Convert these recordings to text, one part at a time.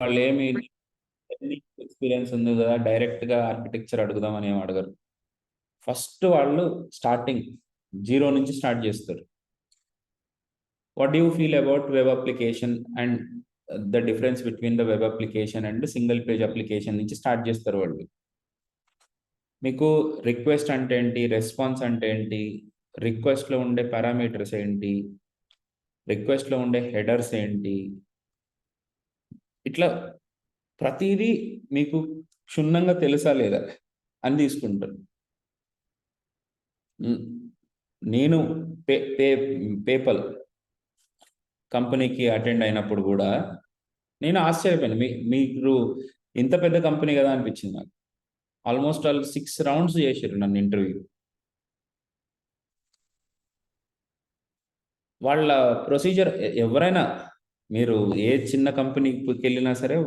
వాళ్ళు ఏమి ఎక్స్పీరియన్స్ ఉంది కదా, డైరెక్ట్గా ఆర్కిటెక్చర్ అడుగుదామని ఏమి అడగరు. ఫస్ట్ వాళ్ళు స్టార్టింగ్ జీరో నుంచి స్టార్ట్ చేస్తారు. What do you feel about web application and the difference between the web application and single page application నుంచి స్టార్ట్ చేస్తారు వాళ్ళు. మీకు రిక్వెస్ట్ అంటే ఏంటి, రెస్పాన్స్ అంటే ఏంటి, రిక్వెస్ట్లో ఉండే పారామీటర్స్ ఏంటి, రిక్వెస్ట్లో ఉండే హెడర్స్ ఏంటి, ఇట్లా ప్రతిదీ మీకు క్షుణ్ణంగా తెలుసా లేదా అని తీసుకుంటారు. నేను పేపల్ కంపెనీకి అటెండ్ అయినప్పుడు కూడా నేను ఆశ్చర్యపోయాను. మీరు ఇంత పెద్ద కంపెనీ కదా అనిపించింది నాకు. ఆల్మోస్ట్ వాళ్ళు 6 రౌండ్స్ చేసారు నన్ను ఇంటర్వ్యూ. వాళ్ళ ప్రొసీజర్ ఎవరైనా, మీరు ఏ చిన్న కంపెనీకి వెళ్ళినా సరే,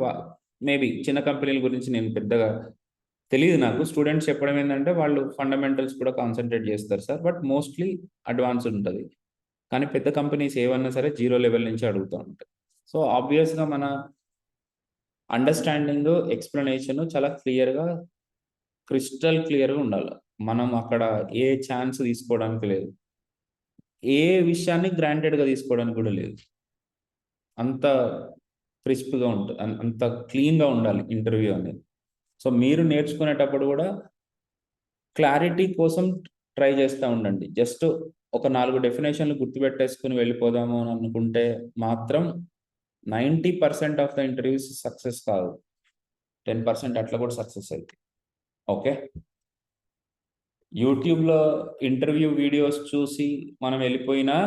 మేబీ చిన్న కంపెనీల గురించి నేను పెద్దగా తెలియదు నాకు. స్టూడెంట్స్ చెప్పడం ఏంటంటే వాళ్ళు ఫండమెంటల్స్ కూడా కాన్సన్ట్రేట్ చేస్తారు సార్, బట్ మోస్ట్లీ అడ్వాన్స్ ఉంటుంది. కానీ పెద్ద కంపెనీస్ ఏవన్నా సరే జీరో లెవెల్ నుంచి అడుగుతూ ఉంటాయి. సో ఆబ్వియస్గా మన అండర్స్టాండింగ్, ఎక్స్ప్లెనేషన్ చాలా క్లియర్గా, క్రిస్టల్ క్లియర్గా ఉండాలి. మనం అక్కడ ఏ ఛాన్స్ తీసుకోవడానికి లేదు, ఏ విషయాన్ని గ్రాంటెడ్గా తీసుకోవడానికి కూడా లేదు. అంత క్రిస్ప్గా ఉంటుంది, అంత క్లీన్గా ఉండాలి ఇంటర్వ్యూ అనేది. సో మీరు నేర్చుకునేటప్పుడు కూడా క్లారిటీ కోసం ట్రై చేస్తూ ఉండండి. జస్ట్ ఒక 4 డెఫినేషన్లు గుర్తుపెట్టేసుకుని వెళ్ళిపోదాము అని అనుకుంటే మాత్రం 90% ఆఫ్ ద ఇంటర్వ్యూస్ సక్సెస్ కాదు. 10% అట్లా కూడా సక్సెస్ అవుతాయి. ఓకే, యూట్యూబ్లో ఇంటర్వ్యూ వీడియోస్ చూసి మనం వెళ్ళిపోయినా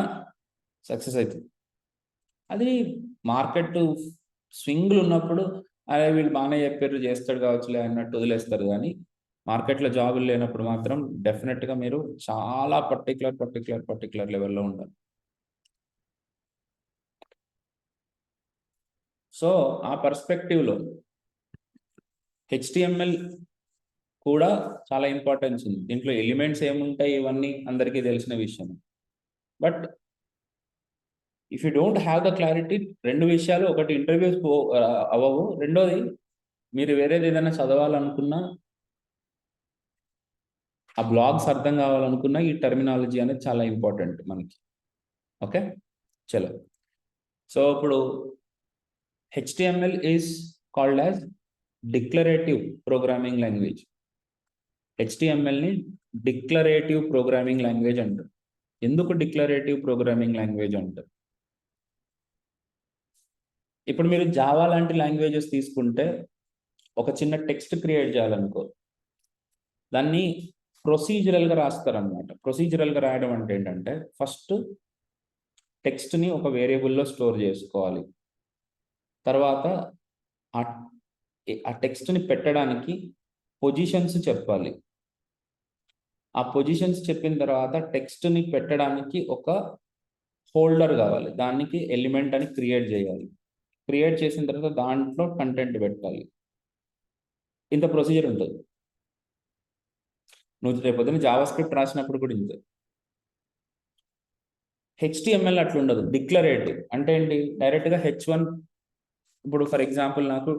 సక్సెస్ అవుతుంది. అది మార్కెట్ స్వింగ్లు ఉన్నప్పుడు అరే వీళ్ళు బాగానే చెప్పారు, చేస్తాడు కావచ్చులే అన్నట్టు వదిలేస్తారు. కానీ మార్కెట్లో జాబులు లేనప్పుడు మాత్రం డెఫినెట్గా మీరు చాలా పర్టికులర్ లెవెల్లో ఉండాలి. సో ఆ పర్స్పెక్టివ్లో హెచ్టిఎంఎల్ కూడా చాలా ఇంపార్టెన్స్ ఉంది. దీంట్లో ఎలిమెంట్స్ ఏముంటాయి ఇవన్నీ అందరికీ తెలిసిన విషయం. But if you don't have the clarity, 2 విషయాలు, ఒకటి ఇంటర్వ్యూస్ అవ్వవు, రెండోది మీరు వేరేది ఏదైనా చదవాలనుకున్నా, ఆ బ్లాగ్స్ అర్థం కావాలనుకున్నా ఈ టర్మినాలజీ అనేది చాలా ఇంపార్టెంట్ మనకి. ఓకే, చలో. సో ఇప్పుడు HTML is called as declarative programming language. హెచ్టిఎంఎల్ని డిక్లరేటివ్ ప్రోగ్రామింగ్ లాంగ్వేజ్ అంటారు. ఎందుకు డిక్లరేటివ్ ప్రోగ్రామింగ్ లాంగ్వేజ్ అంటారు? ఇప్పుడు మీరు జావా లాంటి లాంగ్వేజెస్ తీసుకుంటే ఒక చిన్న టెక్స్ట్ క్రియేట్ చేయాలనుకో, దాన్ని ప్రొసీజరల్గా రాస్తారనమాట. ప్రొసీజరల్గా రాయడం అంటే ఏంటంటే ఫస్ట్ టెక్స్ట్ని ఒక వేరియబుల్లో స్టోర్ చేసుకోవాలి. తర్వాత ఆ టెక్స్ట్ని పెట్టడానికి పొజిషన్స్ చెప్పాలి. ఆ పొజిషన్స్ చెప్పిన తర్వాత టెక్స్ట్ని పెట్టడానికి ఒక హోల్డర్ కావాలి, దానికి ఎలిమెంట్ అని క్రియేట్ చేయాలి. క్రియేట్ చేసిన తర్వాత దాంట్లో కంటెంట్ పెట్టాలి. ఇంత ప్రొసీజర్ ఉంటుంది. నువ్వు రేపొద్దున జావా స్క్రిప్ట్ రాసినప్పుడు కూడా ఇంతే. హెచ్టిఎంఎల్ అట్లా ఉండదు. డిక్లరేటివ్ అంటే ఏంటి? డైరెక్ట్గా H1, ఇప్పుడు ఫర్ ఎగ్జాంపుల్ నాకు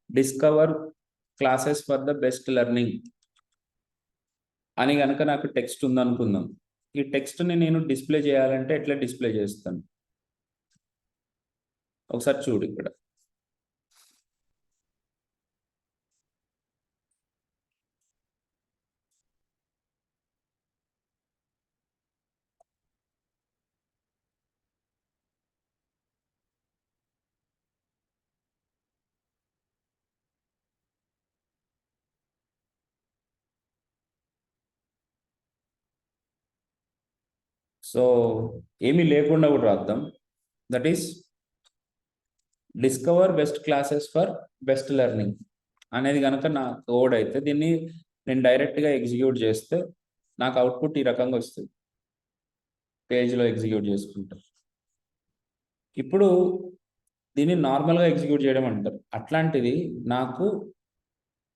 discover classes for the best learning అని కనుక నాకు టెక్స్ట్ ఉందనుకుందాం. ఈ టెక్స్ట్ని నేను డిస్ప్లే చేయాలంటే ఎట్లా డిస్ప్లే చేస్తాను? ఒకసారి చూడు ఇక్కడ. సో ఏమీ లేకుండా కూడా రాద్దాం. That is discover best classes for best learning అనేది కనుక నా కోడ్ అయితే, దీన్ని నేను డైరెక్ట్గా ఎగ్జిక్యూట్ చేస్తే నాకు అవుట్పుట్ ఈ రకంగా వస్తుంది. పేజ్లో ఎగ్జిక్యూట్ చేసుకుంటాం. ఇప్పుడు దీన్ని నార్మల్గా ఎగ్జిక్యూట్ చేయడం అంటారు. అట్లాంటిది నాకు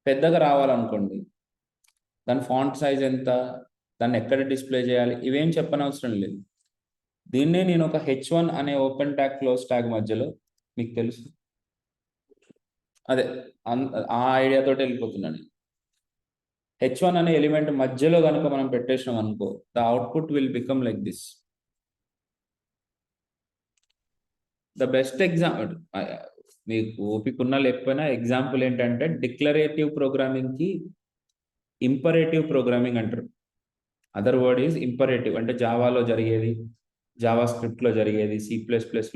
పెద్దగా రావాలనుకోండి, దాని ఫాంట్ సైజ్ ఎంత, దాన్ని ఎక్కడ డిస్ప్లే చేయాలి, ఇవేం చెప్పనవసరం లేదు. దీన్నే నేను ఒక H1 అనే ఓపెన్ ట్యాగ్ క్లోజ్ ట్యాగ్ మధ్యలో, మీకు తెలుసు అదే ఆ ఐడియాతోటి వెళ్ళిపోతున్నాను. H1 అనే ఎలిమెంట్ మధ్యలో కనుక మనం పెట్టేసినాం అనుకో, the output will become like this. The best example, మీకు ఓపిక ఉన్నా లేకపోయినా ఎగ్జాంపుల్ ఏంటంటే డిక్లరేటివ్ ప్రోగ్రామింగ్ కి ఇంపరేటివ్ ప్రోగ్రామింగ్ అంటారు. అదర్ వర్డ్ ఈజ్ ఇంపరేటివ్, అంటే జావాలో జరిగేది, జావా స్క్రిప్ట్ లో జరిగేది, C++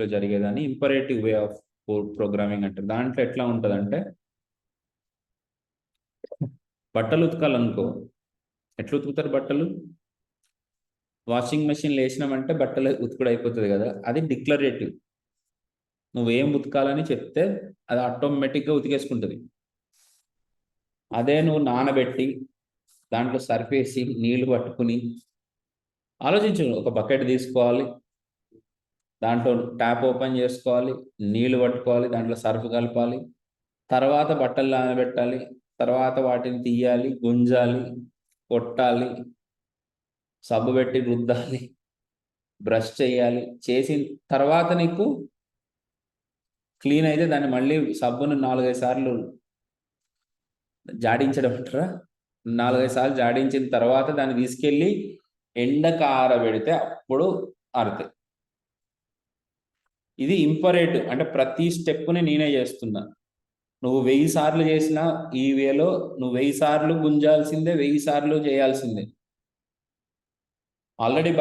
లో జరిగేది అని ఇంపరేటివ్ వే ఆఫ్ ప్రోగ్రామింగ్ అంటారు. దాంట్లో ఎట్లా ఉంటుందంటే, బట్టలు ఉతకాలనుకో, ఎట్లా ఉతుకుతారు బట్టలు? వాషింగ్ మెషిన్ వేసినామంటే బట్టలు ఉతుకుడు అయిపోతుంది కదా, అది డిక్లరేటివ్. నువ్వేం ఉతకాలని చెప్తే అది ఆటోమేటిక్గా ఉతికేసుకుంటుంది. అదే నువ్వు నానబెట్టి దాంట్లో సర్ఫ్ వేసి నీళ్లు పట్టుకుని, ఆలోచించు, ఒక బకెట్ తీసుకోవాలి, దాంట్లో ట్యాప్ ఓపెన్ చేసుకోవాలి, నీళ్లు పట్టుకోవాలి, దాంట్లో సర్ఫ్ కలపాలి, తర్వాత బట్టలు నానబెట్టాలి, తర్వాత వాటిని తీయాలి, గుంజాలి, కొట్టాలి, సబ్బు పెట్టి రుద్దాలి, బ్రష్ చేయాలి, చేసిన తర్వాత నీకు క్లీన్ అయితే దాన్ని మళ్ళీ సబ్బును 4-5 సార్లు జాడించడం అంటారా, 4-5 సార్లు జాడించిన తర్వాత దాన్ని తీసుకెళ్ళి ఎండకు ఆరబెడితే అప్పుడు ఆరుతాయి. ఇది ఇంపరేటివ్, అంటే ప్రతి స్టెప్ని నేనే చేస్తున్నా. నువ్వు 1000 సార్లు చేసినా ఈ వేలో నువ్వు 1000 సార్లు గుంజాల్సిందే, 1000 సార్లు చేయాల్సిందే. ఆల్రెడీ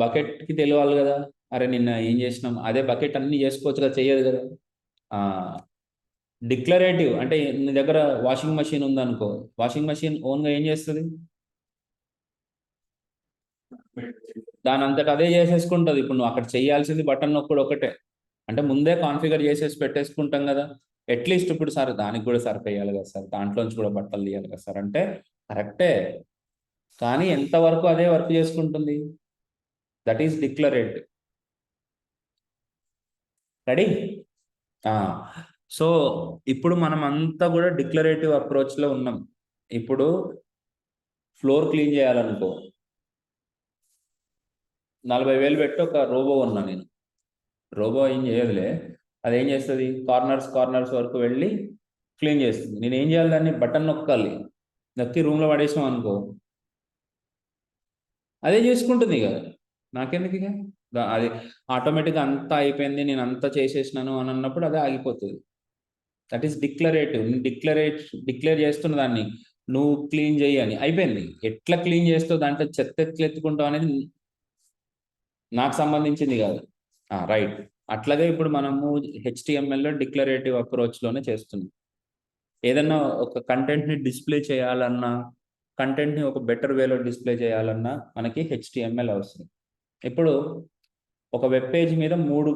బకెట్కి తెలియాలి కదా, అరే నిన్న ఏం చేసినాం, అదే బకెట్ అన్ని చేసుకోవచ్చు కదా, చెయ్యదు కదా. డిక్లరేటివ్ అంటే నీ దగ్గర వాషింగ్ మెషిన్ ఉందనుకో, వాషింగ్ మెషిన్ ఓన్గా ఏం చేస్తుంది, దాని అంతటా అదే చేసేసుకుంటుంది. ఇప్పుడు నువ్వు అక్కడ చేయాల్సింది బటన్ నొక్కడు ఒకటే, అంటే ముందే కాన్ఫిగర్ చేసేసి పెట్టేసుకుంటాం కదా. అట్లీస్ట్ ఇప్పుడు సార్ దానికి కూడా సర్ఫ్ వేయాలి కదా సార్, దాంట్లోంచి కూడా బట్టలు తీయాలి కదా సార్ అంటే కరెక్టే, కానీ ఎంతవరకు అదే వర్క్ చేసుకుంటుంది, that is declarative. Ready? So ఇప్పుడు మనం అంతా కూడా డిక్లరేటివ్ అప్రోచ్లో ఉన్నాం. ఇప్పుడు ఫ్లోర్ క్లీన్ చేయాలనుకో, 40,000 పెట్టి ఒక రోబో ఉన్నా నేను, రోబో ఏం చేయదులే, అది ఏం చేస్తుంది, కార్నర్స్ వరకు వెళ్ళి క్లీన్ చేస్తుంది. నేను ఏం చేయాలి, దాన్ని బటన్ నొక్కాలి, నొక్కి రూమ్లో పడేసాం అనుకో, అదే చేసుకుంటుంది కదా, నాకెందుకు ఇక, అది ఆటోమేటిక్గా అంతా అయిపోయింది, నేను అంతా చేసేసినాను అని అన్నప్పుడు అదే ఆగిపోతుంది. That is declarative. డిక్లేర్ చేస్తున్న దాన్ని, నువ్వు క్లీన్ చేయి అని, అయిపోయింది. ఎట్లా క్లీన్ చేస్తావు, దాంట్లో చెత్త ఎట్లా ఎత్తుకుంటావు అనేది నాకు సంబంధించింది కాదు. రైట్. అట్లాగే ఇప్పుడు మనము HTML లో డిక్లరేటివ్ అప్రోచ్లోనే చేస్తున్నాం. ఏదన్నా ఒక కంటెంట్ని డిస్ప్లే చేయాలన్నా, కంటెంట్ని ఒక బెటర్ వేలో డిస్ప్లే చేయాలన్నా మనకి HTML అవసరం. ఇప్పుడు ఒక వెబ్ పేజ్ మీద 3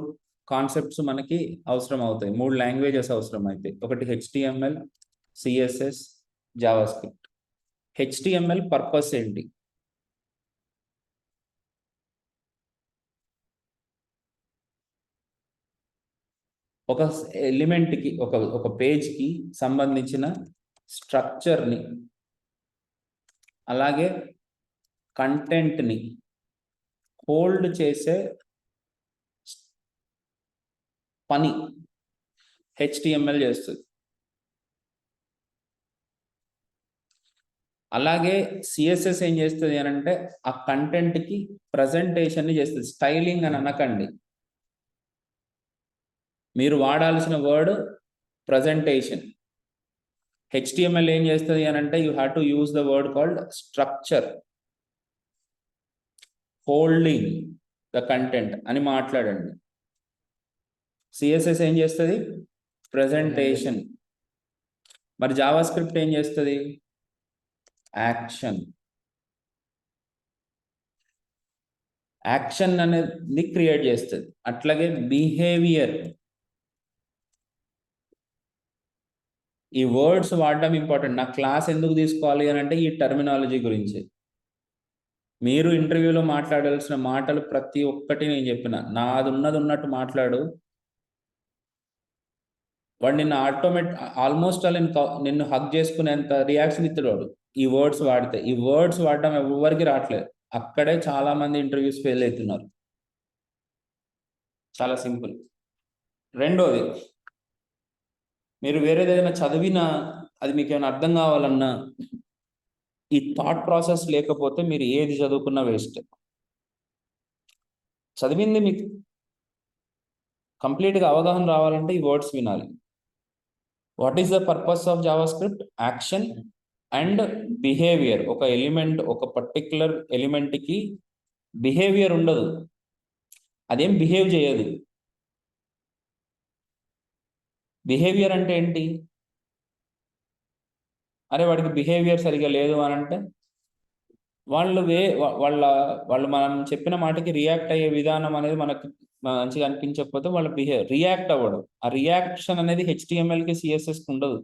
కాన్సెప్ట్స్ మనకి అవసరం అవుతాయి, 3 లాంగ్వేజెస్ అవసరం అవుతాయి. ఒకటి HTML, CSS, JavaScript. HTML purpose ఏంటి? ఒక ఎలిమెంట్కి, ఒక పేజ్కి సంబంధించిన స్ట్రక్చర్ని, అలాగే కంటెంట్ని హోల్డ్ చేసే పని HTML చేస్తుంది. అలాగే CSS ఏం చేస్తుంది అని అంటే ఆ కంటెంట్కి ప్రజెంటేషన్ని చేస్తుంది. స్టైలింగ్ అని అనకండి, మీరు వాడాల్సిన వర్డ్ ప్రజెంటేషన్. HTML ఏం చేస్తుంది అని అంటే you have to use the word called structure, holding the content అని మాట్లాడండి. CSS ఏం చేస్తుంది, ప్రజెంటేషన్. మరి జావా స్క్రిప్ట్ ఏం చేస్తుంది, యాక్షన్. యాక్షన్ అనేది క్రియేట్ చేస్తుంది. అట్లాగే బిహేవియర్. ఈ వర్డ్స్ వాడడం ఇంపార్టెంట్. నా క్లాస్ ఎందుకు తీసుకోవాలి అని అంటే ఈ టర్మినాలజీ గురించి. మీరు ఇంటర్వ్యూలో మాట్లాడాల్సిన మాటలు ప్రతి ఒక్కటి నేను చెప్పిన, నాది ఉన్నది ఉన్నట్టు మాట్లాడు, వాడు నిన్ను ఆల్మోస్ట్ నిన్ను హగ్ చేసుకునేంత రియాక్షన్ ఇస్తాడు వాడు ఈ వర్డ్స్ వాడితే. ఈ వర్డ్స్ వాడడం ఎవరికి రావట్లేదు, అక్కడే చాలా మంది ఇంటర్వ్యూస్ ఫెయిల్ అవుతున్నారు. చాలా సింపుల్. రెండోది, మీరు వేరేది ఏదైనా చదివినా అది మీకు ఏమైనా అర్థం కావాలన్నా ఈ థాట్ ప్రాసెస్ లేకపోతే మీరు ఏది చదువుకున్నా వేస్ట్. చదివింది మీకు కంప్లీట్గా అవగాహన రావాలంటే ఈ వర్డ్స్ వినాలి. What is the purpose of Java script? Action and behaviour. ఒక ఎలిమెంట్, ఒక పర్టిక్యులర్ ఎలిమెంట్కి బిహేవియర్ ఉండదు, అదేం బిహేవ్ చేయదు. బిహేవియర్ అంటే ఏంటి? అరే వాడికి బిహేవియర్ సరిగా లేదు అని అంటే వాళ్ళు వాళ్ళు మనం చెప్పిన మాటకి రియాక్ట్ అయ్యే విధానం అనేది మనకు మంచిగా అనిపించకపోతే వాళ్ళ రియాక్ట్ అవ్వడం. ఆ రియాక్షన్ అనేది హెచ్టిఎంఎల్కి సిఎస్ఎస్కి ఉండదు.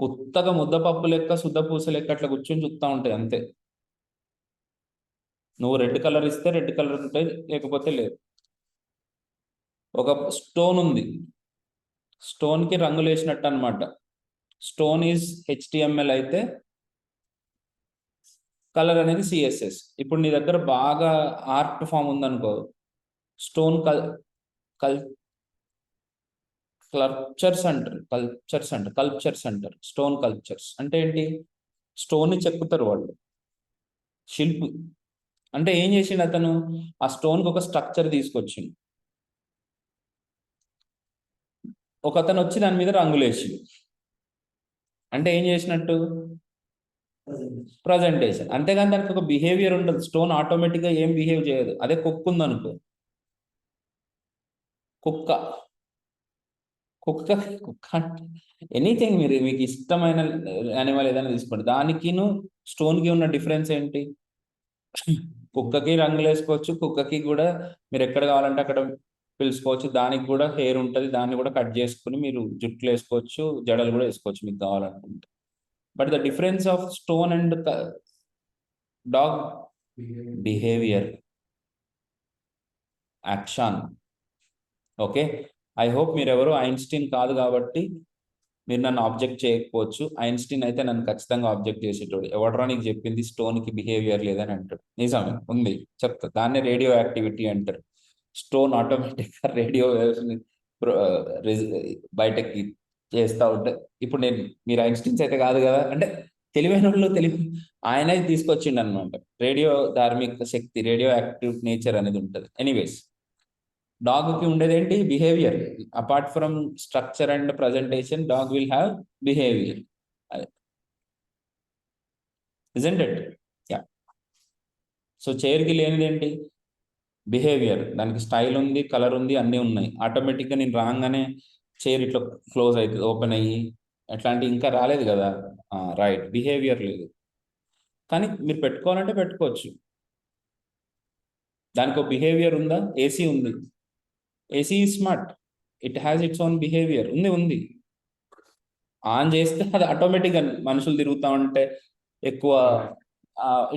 ఉత్తగా ముద్దపప్పు లెక్క, శుద్ధపూస లెక్క అట్లా కూర్చొని చూస్తూ ఉంటాయి అంతే. నువ్వు రెడ్ కలర్ ఇస్తే రెడ్ కలర్ ఉంటాయి, లేకపోతే లేదు. ఒక స్టోన్ ఉంది, స్టోన్కి రంగులు వేసినట్టు అనమాట. స్టోన్ ఈజ్ హెచ్టిఎంఎల్ అయితే కలర్ అనేది సిఎస్ఎస్. ఇప్పుడు నీ దగ్గర బాగా ఆర్ట్ ఫామ్ ఉందనుకో, స్టోన్ కల్చర్స్ అంటారు. స్టోన్ కల్చర్స్ అంటే ఏంటి? స్టోన్ని చెక్కుతారు వాళ్ళు, శిల్పి. అంటే ఏం చేసిండు అతను? ఆ స్టోన్కి ఒక స్ట్రక్చర్ తీసుకొచ్చిండు. ఒక అతను వచ్చి దాని మీద రంగులేసి, అంటే ఏం చేసినట్టు? ప్రజెంటేషన్. అంతేగాని దానికి ఒక బిహేవియర్ ఉండదు. స్టోన్ ఆటోమేటిక్గా ఏం బిహేవ్ చేయదు. అదే కుక్క ఉందనుకో, కుక్క కుక్క కుక్క ఎనీథింగ్, మీకు ఇష్టమైన యానిమల్ ఏదైనా తీసుకోండి, దానికిను స్టోన్కి ఉన్న డిఫరెన్స్ ఏంటి? కుక్కకి రంగులు వేసుకోవచ్చు, కుక్కకి కూడా మీరు ఎక్కడ కావాలంటే అక్కడ పిలుచుకోవచ్చు. దానికి కూడా హెయిర్ ఉంటుంది, దాన్ని కూడా కట్ చేసుకుని మీరు జుట్లు వేసుకోవచ్చు, జడలు కూడా వేసుకోవచ్చు మీకు కావాలనుకుంటే. But the difference of stone and dog behaviour, action. Okay, I hope మీరెవరు ఐన్స్టీన్ కాదు కాబట్టి మీరు నన్ను ఆబ్జెక్ట్ చేయకపోవచ్చు. ఐన్స్టీన్ అయితే నన్ను ఖచ్చితంగా ఆబ్జెక్ట్ చేసేటోడు. ఎవడరా నీకు చెప్పింది స్టోన్కి బిహేవియర్ లేదని అంటాడు. నిజమే, ఉంది, చెప్తా. దాన్నే రేడియో యాక్టివిటీ అంటారు. స్టోన్ ఆటోమేటిక్గా రేడియో వేవ్స్ని బయటకి చేస్తూ ఉంటే, ఇప్పుడు మీరు ఐన్స్టీన్స్ అయితే కాదు కదా, అంటే తెలివైన వాళ్ళు ఆయనే తీసుకొచ్చిండు అనమాట. రేడియో ధార్మిక శక్తి, రేడియో యాక్టివ్ నేచర్ అనేది ఉంటుంది. ఎనీవేస్, డాగ్కి ఉండేది ఏంటి? Behaviour. Apart from structure and presentation, dog will have behaviour, isn't it? Yeah. So చైర్కి లేనిది ఏంటి? బిహేవియర్. దానికి స్టైల్ ఉంది, కలర్ ఉంది, అన్నీ ఉన్నాయి. ఆటోమేటిక్గా నేను రాగానే చైర్ ఇట్లా క్లోజ్ అవుతుంది, ఓపెన్ అయ్యి, అట్లాంటివి ఇంకా రాలేదు కదా. రైట్, బిహేవియర్ లేదు. కానీ మీరు పెట్టుకోవాలంటే పెట్టుకోవచ్చు. దానికి ఒక బిహేవియర్ ఉందా? ఏసీ ఉంది, AC is smart, it has its own behaviour. ఉంది. ఆన్ చేస్తే అది ఆటోమేటిక్గా మనుషులు తిరుగుతూ ఉంటే ఎక్కువ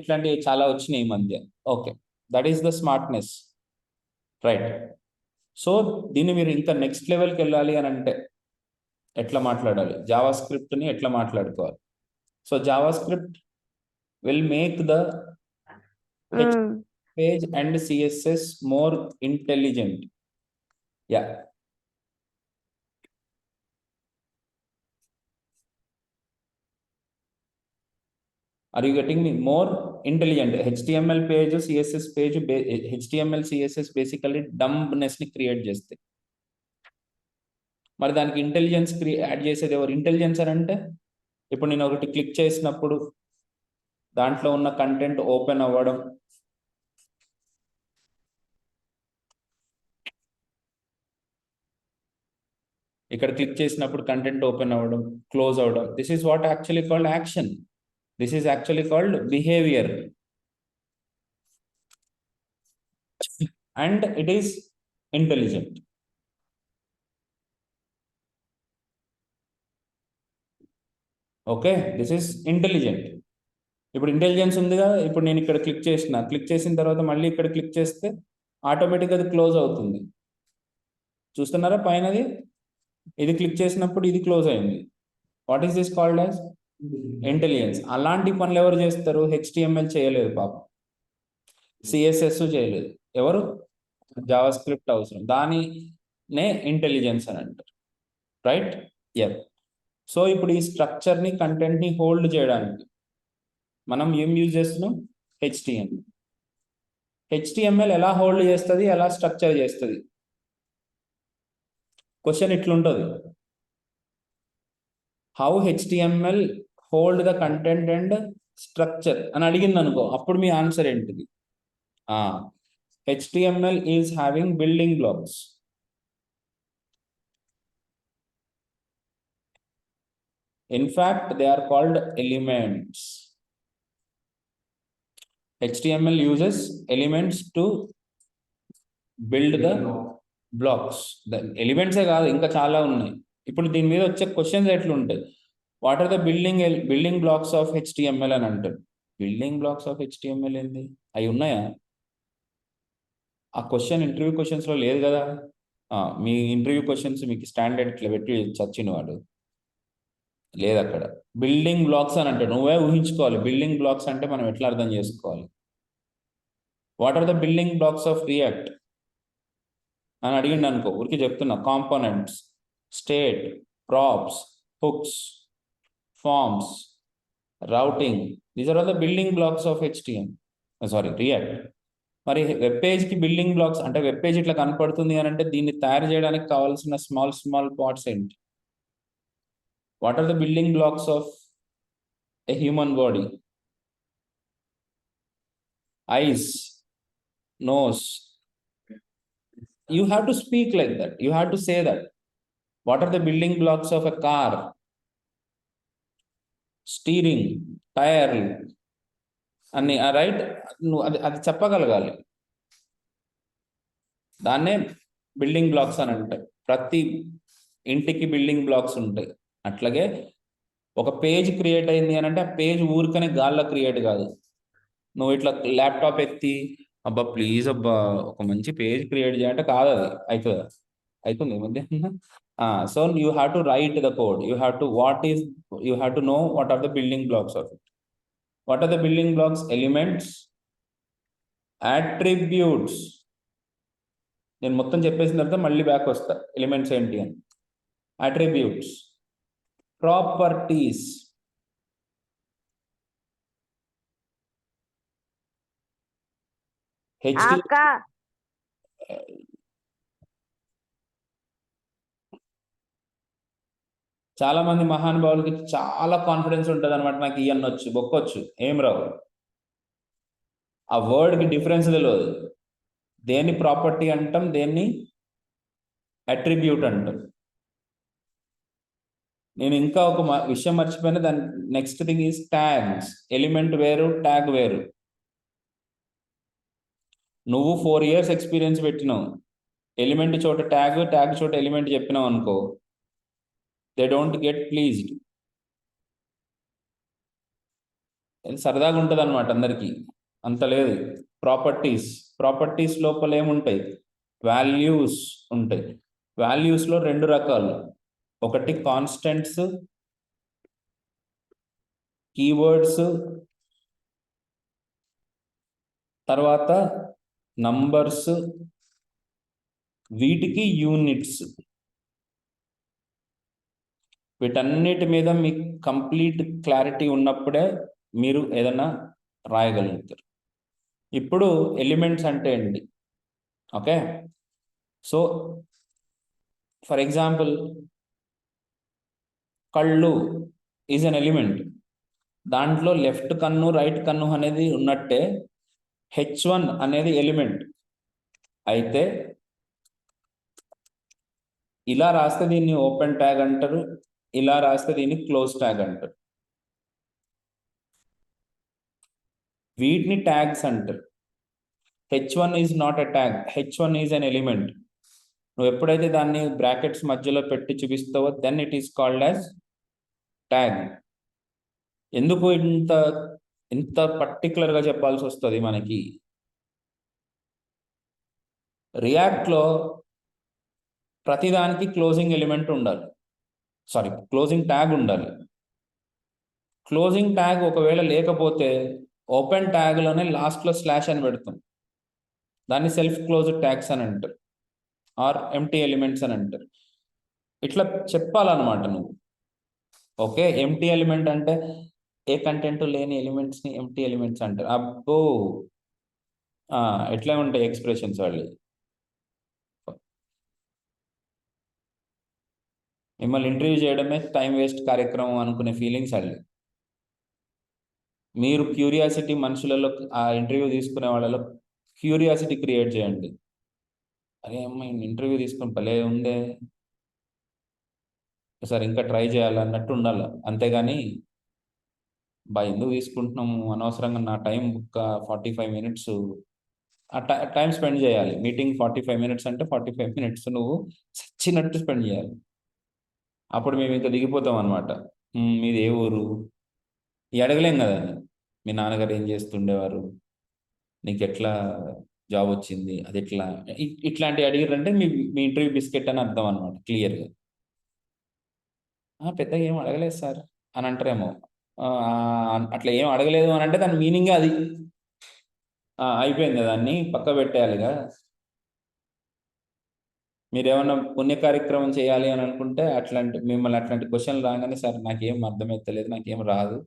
ఇట్లాంటివి చాలా వచ్చినాయి ఈ మధ్య. Okay, that is the smartness, right. So దీన్ని మీరు ఇంకా నెక్స్ట్ లెవెల్కి వెళ్ళాలి అని అంటే ఎట్లా మాట్లాడాలి? జావా స్క్రిప్ట్ని ఎట్లా మాట్లాడుకోవాలి? So Java script will make the page and CSS more intelligent. Yeah. Are you getting me? More intelligent. HTML page, CSS page, HTML, CSS basically dumbness ని క్రియేట్ చేస్తాయి. మరి దానికి ఇంటెలిజెన్స్ యాడ్ చేసేది ఎవరు? ఇంటెలిజెన్స్ అని అంటే, ఇప్పుడు నేను ఒకటి క్లిక్ చేసినప్పుడు దాంట్లో ఉన్న కంటెంట్ ఓపెన్ అవ్వడం, ఇక్కడ క్లిక్ చేసినప్పుడు కంటెంట్ ఓపెన్ అవ్వడం, క్లోజ్ అవ్వడం, this is what actually called action. This is actually called behaviour, and it is intelligent. Okay, this is intelligent. ఇప్పుడు ఇంటెలిజెన్స్ ఉంది కదా. ఇప్పుడు నేను ఇక్కడ క్లిక్ చేసిన తర్వాత మళ్ళీ ఇక్కడ క్లిక్ చేస్తే ఆటోమేటిక్గా అది క్లోజ్ అవుతుంది. చూస్తున్నారా పైనది? ఇది క్లిక్ చేసినప్పుడు ఇది క్లోజ్ అయింది. What is this called as? Intelligence. అలాంటి పనులు ఎవరు చేస్తారు? హెచ్టిఎంఎల్ చేయలేదు పాపం, సిఎస్ఎస్ చేయలేదు. ఎవరు? జావా స్క్రిప్ట్ అవసరం. దానినే ఇంటెలిజెన్స్ అని అంటారు. రైట్? ఎస్. సో ఇప్పుడు ఈ స్ట్రక్చర్ని కంటెంట్ని హోల్డ్ చేయడానికి మనం ఏం యూజ్ చేస్తున్నాం? హెచ్టిఎంఎల్. హెచ్టిఎంఎల్ ఎలా హోల్డ్ చేస్తుంది, ఎలా స్ట్రక్చర్ చేస్తుంది? క్వశ్చన్ ఇట్లుంటుంది, how HTML hold the content and structure అని అడిగింది అనుకో, అప్పుడు మీ ఆన్సర్ ఏంటిది? HTML is having building blocks. In fact, they are called elements. HTML uses elements to build the blocks. The elements కాదు, ఇంకా చాలా ఉన్నాయి. ఇప్పుడు దీని మీద వచ్చే క్వశ్చన్స్ ఎట్లుంటాయి? What are the building blocks of HTML అని అంటారు. బిల్డింగ్ బ్లాక్స్ ఆఫ్ హెచ్టిఎంఎల్ ఏంది? అవి ఉన్నాయా? ఆ క్వశ్చన్ ఇంటర్వ్యూ క్వశ్చన్స్లో లేదు కదా. మీ ఇంటర్వ్యూ క్వశ్చన్స్ మీకు స్టాండర్డ్ ఇట్లా పెట్టి చచ్చిన వాడు లేదు అక్కడ. బిల్డింగ్ బ్లాక్స్ అని అంటే నువ్వే ఊహించుకోవాలి. బిల్డింగ్ బ్లాక్స్ అంటే మనం ఎట్లా అర్థం చేసుకోవాలి? What are the building blocks of React అని అడిగిండు అనుకో, ఊరికి చెప్తున్నా. Components, state, props, hooks, forms, routing, these are all the building blocks of React. మరి వెబ్ పేజ్కి బిల్డింగ్ బ్లాక్స్ అంటే వెబ్ పేజ్ ఇట్లా కనపడుతుంది అని అంటే దీన్ని తయారు చేయడానికి కావాల్సిన స్మాల్ పార్ట్స్ ఏంటి? What are the building blocks of a human body? Eyes, nose. You have to speak like that. You have to say that. What are the building blocks of a car? Steering, tire. అన్ని right, నువ్వు అది చెప్పగలగాలి. దాన్నే building blocks అని అంటే. ప్రతి ఇంటికి building blocks ఉంటాయి. అట్లాగే ఒక పేజ్ క్రియేట్ అయింది అని అంటే ఆ పేజ్ ఊరికనే గాల్లో క్రియేట్ కాదు. నువ్వు ఇట్లా ల్యాప్టాప్ ఎత్తి అబ్బా ప్లీజ్ అబ్బా ఒక మంచి పేజ్ క్రియేట్ చేయాలంటే కాదు, అది అవుతుంది ఈ మధ్య. So you have to write the code. You have to know what are the building blocks of it. What are the building blocks? Elements, attributes. నేను మొత్తం చెప్పేసిన తర్వాత మళ్ళీ బ్యాక్ వస్తా ఎలిమెంట్స్ ఏంటి అని. అట్రిబ్యూట్స్, ప్రాపర్టీస్, చాలా మంది మహానుభావులకి చాలా కాన్ఫిడెన్స్ ఉంటుంది అనమాట. నాకు ఇవన్నొచ్చు బొక్కొచ్చు, ఏం రావు. ఆ వర్డ్కి డిఫరెన్స్ తెలియదు. దేన్ని ప్రాపర్టీ అంటాం, దేన్ని అట్రిబ్యూట్ అంటాం. నేను ఇంకా ఒక విషయం మర్చిపోయినా. దాని next thing is tags. Element వేరు, ట్యాగ్ వేరు. నువ్వు 4 years ఎక్స్పీరియన్స్ పెట్టినావు, ఎలిమెంట్ చోట ట్యాగ్, ట్యాగ్ చోట ఎలిమెంట్ చెప్పినావు అనుకో, దే డోంట్ గెట్ ప్లీజ్డ్. సరదాగా ఉంటుంది అనమాట అందరికీ, అంత లేదు. ప్రాపర్టీస్ లోపల ఏముంటాయి? వాల్యూస్ ఉంటాయి. వాల్యూస్లో 2 రకాలు. ఒకటి కాన్స్టెంట్స్, కీవర్డ్స్, తర్వాత నంబర్స్, వీటికి యూనిట్స్. వీటన్నిటి మీద మీకు కంప్లీట్ క్లారిటీ ఉన్నప్పుడే మీరు ఏదైనా రాయగలుగుతారు. ఇప్పుడు ఎలిమెంట్స్ అంటే ఏంటి? ఓకే, సో ఫర్ ఎగ్జాంపుల్ కళ్ళు ఈజ్ అన్ ఎలిమెంట్. దాంట్లో లెఫ్ట్ కన్ను, రైట్ కన్ను అనేది ఉన్నట్టే H1 అనేది ఎలిమెంట్. అయితే ఇలా రాస్తే దీన్ని ఓపెన్ ట్యాగ్ అంటారు, ఇలా రాస్తే దీన్ని క్లోజ్ ట్యాగ్ అంటారు. వీటిని ట్యాగ్స్ అంటారు. H1 is not a tag, H1 is an element. నువ్వు ఎప్పుడైతే దాన్ని బ్రాకెట్స్ మధ్యలో పెట్టి చూపిస్తావో then it is called as tag. ఎందుకు ఇంత పర్టికులర్గా చెప్పాల్సి వస్తుంది మనకి? రియాక్ట్లో ప్రతిదానికి క్లోజింగ్ ఎలిమెంట్ ఉండాలి, క్లోజింగ్ ట్యాగ్ ఉండాలి. క్లోజింగ్ ట్యాగ్ ఒకవేళ లేకపోతే ఓపెన్ ట్యాగ్లోనే లాస్ట్లో స్లాష్ అని పెడతాం. దాన్ని సెల్ఫ్ క్లోజ్డ్ ట్యాగ్స్ అని అంటారు, ఆర్ ఎంప్టీ ఎలిమెంట్స్ అని అంటారు. ఇట్లా చెప్పాలన్నమాట నువ్వు. ఓకే. ఎంప్టీ ఎలిమెంట్ అంటే ఏ కంటెంట్ లేని ఎలిమెంట్స్ ని ఎంప్టీ ఎలిమెంట్స్ అంటారు. అబ్బో! ఎట్లా ఉంటాయి ఎక్స్ప్రెషన్స్ వాళ్ళు. మిమ్మల్ని ఇంటర్వ్యూ చేయడమే టైం వేస్ట్ కార్యక్రమం అనుకునే ఫీలింగ్స్ వాళ్ళు. మీరు క్యూరియాసిటీ మనుషులలో, ఆ ఇంటర్వ్యూ తీసుకునే వాళ్ళలో క్యూరియాసిటీ క్రియేట్ చేయండి. అరే అమ్మ! ఇంటర్వ్యూ తీసుకొని భలే ఉందే! ఒకసారి ఇంకా ట్రై చేయాలన్నట్టు ఉండాల. అంతేగాని ఎందుకు తీసుకుంటున్నాము అనవసరంగా నా టైం 45 మినిట్స్ టైమ్ స్పెండ్ చేయాలి. మీటింగ్ 45 మినిట్స్ అంటే 45 మినిట్స్ నువ్వు సచ్చినట్టు స్పెండ్ చేయాలి. అప్పుడు మేము ఇంకా దిగిపోతాం అనమాట. మీది ఏ ఊరు? ఇయి అడగలేం గదా! మీ నాన్నగారు ఏం చేస్తుండేవారు? నీకెట్లా జాబొచ్చింది? అదెట్లా? ఇట్లాంటివి అడిగిర్రంటే మీ మీ ఇంటర్వ్యూ బిస్కెట్ అని అర్థం అనమాట క్లియర్‌గా. పెద్దగా ఏమి అడగలేదు సార్ అని అంటారేమో. అట్లా ఏం అడగలేదు అనంటే దాని మీనింగే అది. అయిపోయింది. దాన్ని పక్కకు పెట్టేయాలిగా. మీరేమన్నా పుణ్య కార్యక్రమం చేయాలి అని అనుకుంటే మిమ్మల్ని అట్లాంటి క్వెషన్‌లు రాంగానే సార్ నాకేం అర్థమైతలేదు. నాకేం రాదు.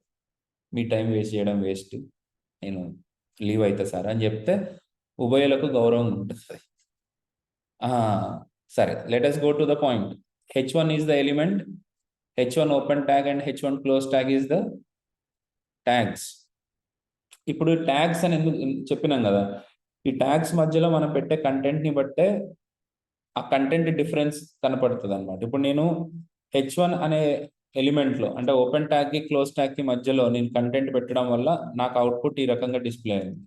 మీ టైం వేస్ట్ చేయడం వేస్ట్. నేను లీవ్ అయితా సార్ అని చెప్తే ఉభయులకు గౌరవంగా ఉంటది. ఆ! సరే. Let us go to the point. హెచ్1 ఈస్ ద ఎలిమెంట్. హెచ్1 ఓపెన్ ట్యాగ్ అండ్ హెచ్1 close tag is the tags. ఇప్పుడు ట్యాగ్స్ అని ఎందుకు చెప్పినాం గదా! ఈ ట్యాగ్స్ మధ్యలో మనం పెట్టే కంటెంట్‌ని బట్టే ఆ కంటెంట్ డిఫరెన్స్ కనపడుతదనమాట. ఇప్పుడు నేను హెచ్1 అనే ఎలిమెంట్‌లో అంటే ఓపెన్ ట్యాగ్‌కి, క్లోజ్ ట్యాగ్‌కి మధ్యలో నేను కంటెంట్ పెట్టడం వల్ల నాకు అవుట్‌పుట్ ఈ రకంగా డిస్‌ప్లే అయింది.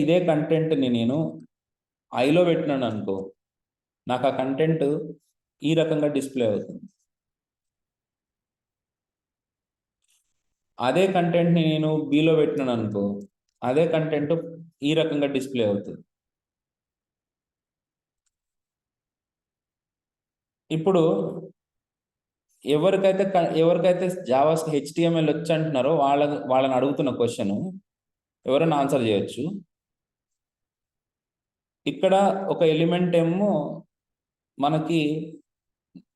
ఇదే కంటెంట్‌ని నేను ఐలో పెట్టినాననుకో, నాకు ఆ కంటెంట్ ఈ రకంగా డిస్‌ప్లే అవుతుంది. అదే కంటెంట్‌ని నేను బిలో పెట్టినాననుకో, అదే కంటెంట్ ఈ రకంగా డిస్‌ప్లే అవుతది. ఇప్పుడు ఎవరికైతే జావా హెచ్‌టీఎంఎల్ వచ్చంటున్నారో వాళ్ళని అడుగుతున్న క్వెషను ఎవరైనా ఆన్సర్ చేయొచ్చు. ఇక్కడ ఒక ఎలిమెంట్ ఏమో మనకి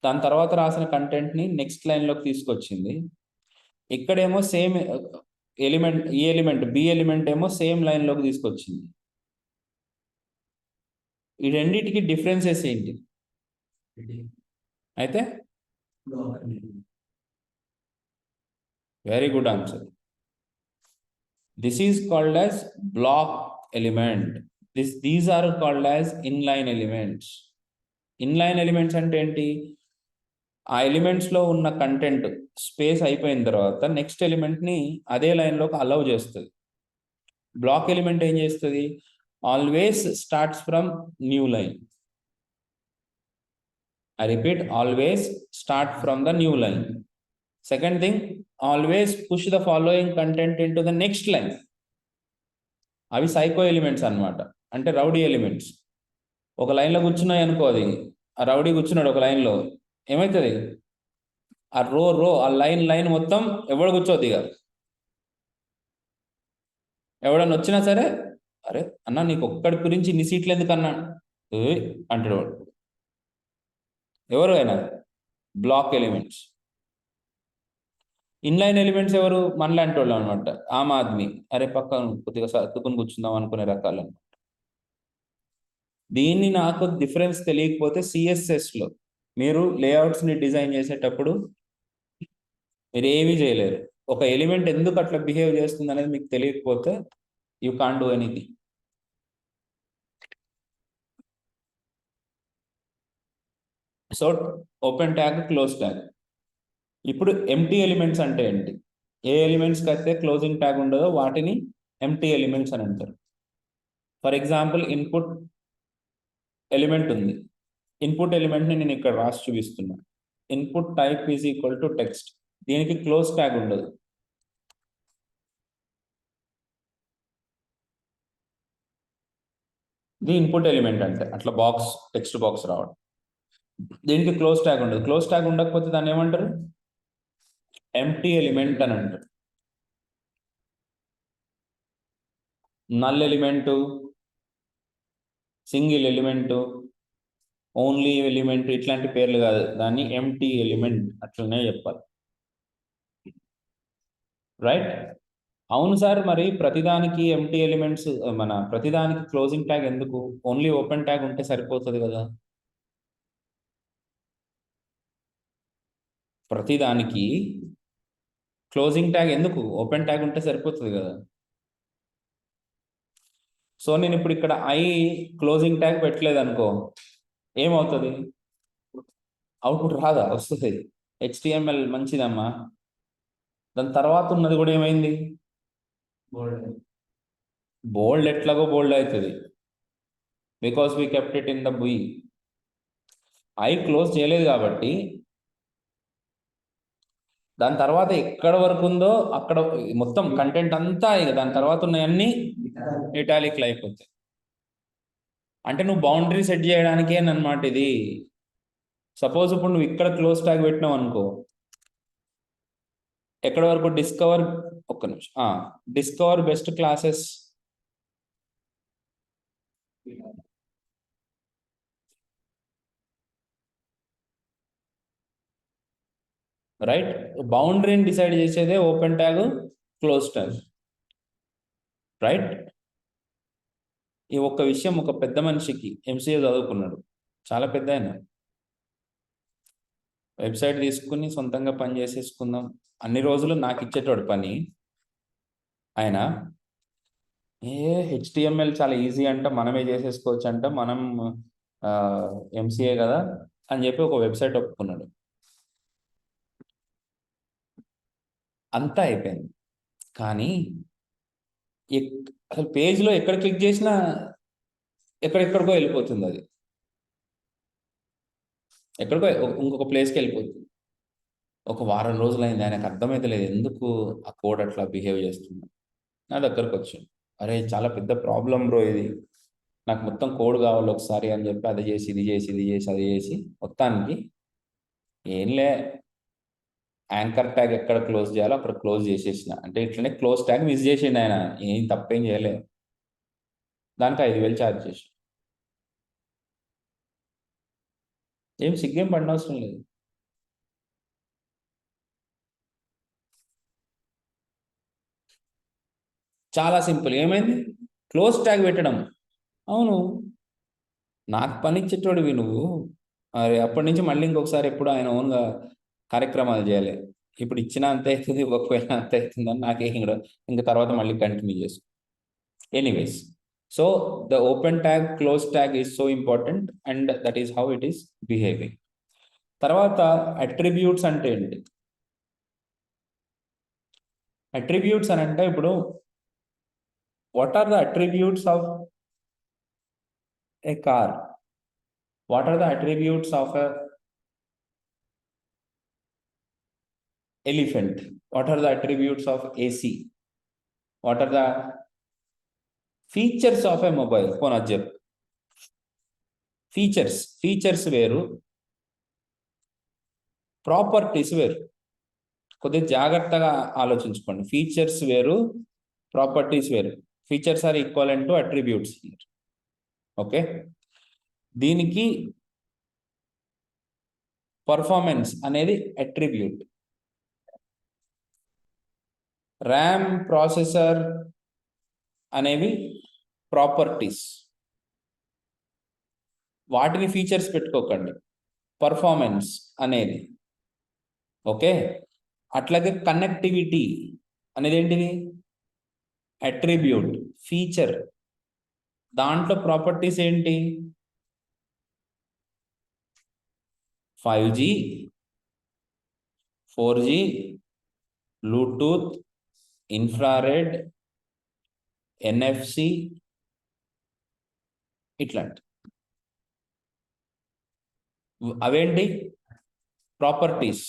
దాని తర్వాత రాసిన కంటెంట్‌ని నెక్స్ట్ లైన్‌లోకి తీసుకొచ్చింది. ఇక్కడేమో సేమ్ బి ఎలిమెంట్ ఏమో సేమ్ లైన్‌లోకి తీసుకొచ్చింది. ఈ రెండిటికి డిఫరెన్సెస్ ఏంటి? అయితే very good answer. This is called as block element. These are called as inline elements. Inline elements అంటే ఏంటి? ఆ ఎలిమెంట్స్‌లో ఉన్న కంటెంట్ స్పేస్ అయిపోయిన తర్వాత నెక్స్ట్ ఎలిమెంట్‌ని అదే లైన్‌లోకి అలౌ చేస్తది. బ్లాక్ ఎలిమెంట్ ఏం చేస్తది? Always starts from new line. I repeat, always start from the new line. Second thing, always push the following content into the next line. అవి సైకో ఎలిమెంట్స్ అన్నమాట. అంటే రౌడీ ఎలిమెంట్స్. ఒక లైన్‌లో కూర్చున్నాయి అనుకో అది. ఆ రౌడీ కూర్చున్నాడు ఒక లైన్‌లో. ఏమైతది? ఆ లైన్ మొత్తం ఎవడు కూర్చోద్దిగ. ఎవడన్నా వచ్చినా సరే, "అరే! అన్న నీకొక్కడి గురించి ఇన్ని సీట్లు ఎందుకన్నా?" "ఏయ్!" అంటాడు వాడు. ఎవరు ఆయన? Block elements. ఇన్‌లైన్ ఎలిమెంట్స్ ఎవరు? మనలాంటోళ్ళనమాట. ఆమ్ ఆద్మీ. అరే! పక్కన కొద్దిగా సర్దుకొని కూర్చుందాం అనుకునే రకాలు. నాకు డిఫరెన్స్ తెలియకపోతే సీఎస్ఎస్‌లో మీరు లేఔట్స్‌ని డిజైన్ చేసేటప్పుడు మీరేమీ చేయలేరు. ఒక ఎలిమెంట్ ఎందుకు అట్లా బిహేవ్ చేస్తుందనేది మీకు తెలియకపోతే you can't do anything. So, open tag, close tag. ఇప్పుడు ఎంప్టీ ఎలిమెంట్స్ అంటే ఏంటి? ఏ ఎలిమెంట్స్‌కైతే క్లోజింగ్ ట్యాగ్ ఉండదో వాటిని ఎంప్టీ ఎలిమెంట్స్ అని అంటారు. ఫర్ ఎగ్జాంపుల్ ఇన్‌పుట్ ఎలిమెంట్ ఉంది. ఇన్‌పుట్ ఎలిమెంట్‌ని నేను ఇక్కడ రాసి చూపిస్తున్నా. Input type is equal to text. దీనికి క్లోజ్ ట్యాగ్ ఉండదు. ఇది ఇన్‌పుట్ ఎలిమెంట్ అంటే అట్లా టెక్స్ట్ బాక్స్ రావడం. దీనికి క్లోజ్ ట్యాగ్ ఉండదు. క్లోజ్ ట్యాగ్ ఉండకపోతే దాన్ని ఏమంటారు? ఎంప్టీ ఎలిమెంట్ అని అంటారు. Null element, single element, only element ఇట్లాంటి పేర్లు కాదు, దాన్ని ఎంటీ ఎలిమెంట్ అట్లనే చెప్పాలి. రైట్? అవును సార్, మరి ప్రతిదానికి ఎంటీ ఎలిమెంట్స్, మన ప్రతిదానికి క్లోజింగ్ ట్యాగ్ ఎందుకు? ఓన్లీ ఓపెన్ ట్యాగ్ ఉంటే సరిపోతుంది కదా. ప్రతిదానికి క్లోజింగ్ ట్యాగ్ ఎందుకు? ఓపెన్ ట్యాగ్ ఉంటే సరిపోతుంది కదా. సో నేను ఇప్పుడు ఇక్కడ ఐ క్లోజింగ్ ట్యాగ్ పెట్టలేదు అనుకో, ఏమవుతుంది? అవుట్పుట్ రాదా? వస్తుంది. HTML మంచిదమ్మా. దాని తర్వాత ఉన్నది కూడా ఏమైంది? బోల్డ్ ఎట్లాగో బోల్డ్ అవుతుంది, because we kept it in the buy. I close చేయలేదు కాబట్టి దాని తర్వాత ఎక్కడ వరకు ఉందో అక్కడ మొత్తం కంటెంట్ అంతా ఇక దాని తర్వాత ఉన్నాయన్నీ ఇటాలిక్లు అయిపోతాయి. అంటే నువ్వు బౌండరీ సెట్ చేయడానికే అన్నమాట ఇది. సపోజ్ ఇప్పుడు నువ్వు ఇక్కడ క్లోజ్ ట్యాగ్ పెట్టినావు అనుకో, ఎక్కడ వరకు? డిస్కవర్, ఒక్క నిమిషం, డిస్కవర్ బెస్ట్ క్లాసెస్, రైట్? బౌండరీని డిసైడ్ చేసేదే open tag, close tag, right? ఈ ఒక్క విషయం ఒక పెద్ద మనిషికి, MCA చదువుకున్నాడు, చాలా పెద్ద ఆయన, వెబ్సైట్ తీసుకుని సొంతంగా పని చేసేసుకుందాం అన్ని రోజులు నాకు ఇచ్చేటోడు పని. ఆయన HTML చాలా ఈజీ అంట, మనమే చేసేసుకోవచ్చు అంట, మనం MCA కదా అని చెప్పి ఒక వెబ్సైట్ ఒప్పుకున్నాడు. అంతా అయిపోయింది, కానీ అసలు పేజ్లో ఎక్కడ క్లిక్ చేసినా ఎక్కడెక్కడికో వెళ్ళిపోతుంది, అది ఎక్కడికో ఇంకొక ప్లేస్కి వెళ్ళిపోతుంది. ఒక వారం రోజులైంది, ఆయనకు అర్థమైతే లేదు ఎందుకు ఆ కోడ్ అట్లా బిహేవ్ చేస్తుంది. నా దగ్గరకు వచ్చాను, అరే చాలా పెద్ద ప్రాబ్లం బ్రో ఇది, నాకు మొత్తం కోడ్ కావాలి ఒకసారి అని చెప్పి అది చేసి ఇది చేసి ఇది చేసి అది చేసి మొత్తానికి ఏంలే, యాంకర్ ట్యాగ్ ఎక్కడ క్లోజ్ చేయాలో అక్కడ క్లోజ్ చేసేసిన. అంటే ఇట్లనే క్లోజ్ ట్యాగ్ మిస్ చేసిండు ఆయన, ఏం తప్పేం చేయలే. దానికి 5,000 ఛార్జ్ చేసి, ఏం సిగ్గేం పడిన అవసరం లేదు. చాలా సింపుల్. ఏమైంది? క్లోజ్ ట్యాగ్ పెట్టడం. అవును, నాకు పని ఇచ్చేటోడివి నువ్వు, అరే అప్పటి నుంచి మళ్ళీ ఇంకొకసారి ఎప్పుడు ఆయన ఓన్గా కార్యక్రమాలు చేయాలి. ఇప్పుడు ఇచ్చినా అంతే అవుతుంది, ఇవ్వకపోయినా అంతే అవుతుందని నాకే ఇంకా తర్వాత మళ్ళీ కంటిన్యూ చేసు. Anyways, so the open tag, close tag is so important and that is how it is behaving. తర్వాత అట్రిబ్యూట్స్ అంటే ఏంటి? అట్రిబ్యూట్స్ అని అంటే ఇప్పుడు what are the attributes of a car? What are the attributes of a elephant? What are the attributes of AC? What are the features of a mobile phone? Ajab, features వేరు, properties వేరు. కొద్దిగా జాగ్రత్తగా ఆలోచించుకోండి. Features వేరు, properties వేరు. Features are equivalent to attributes. Okay, దీనికి performance అనేది attribute. RAM, processor అనేవి ప్రాపర్టీస్, వాటిని ఫీచర్స్ పెట్టుకోకండి. పర్ఫార్మెన్స్ అనేది, ఓకే. అట్లాగే కనెక్టివిటీ అనేది ఏంటిది? Attribute, feature. దాంట్లో ప్రాపర్టీస్ ఏంటి? 5G, 4G, Bluetooth, infrared, NFC, ఇట్లాంటి అవేంటి? ప్రాపర్టీస్.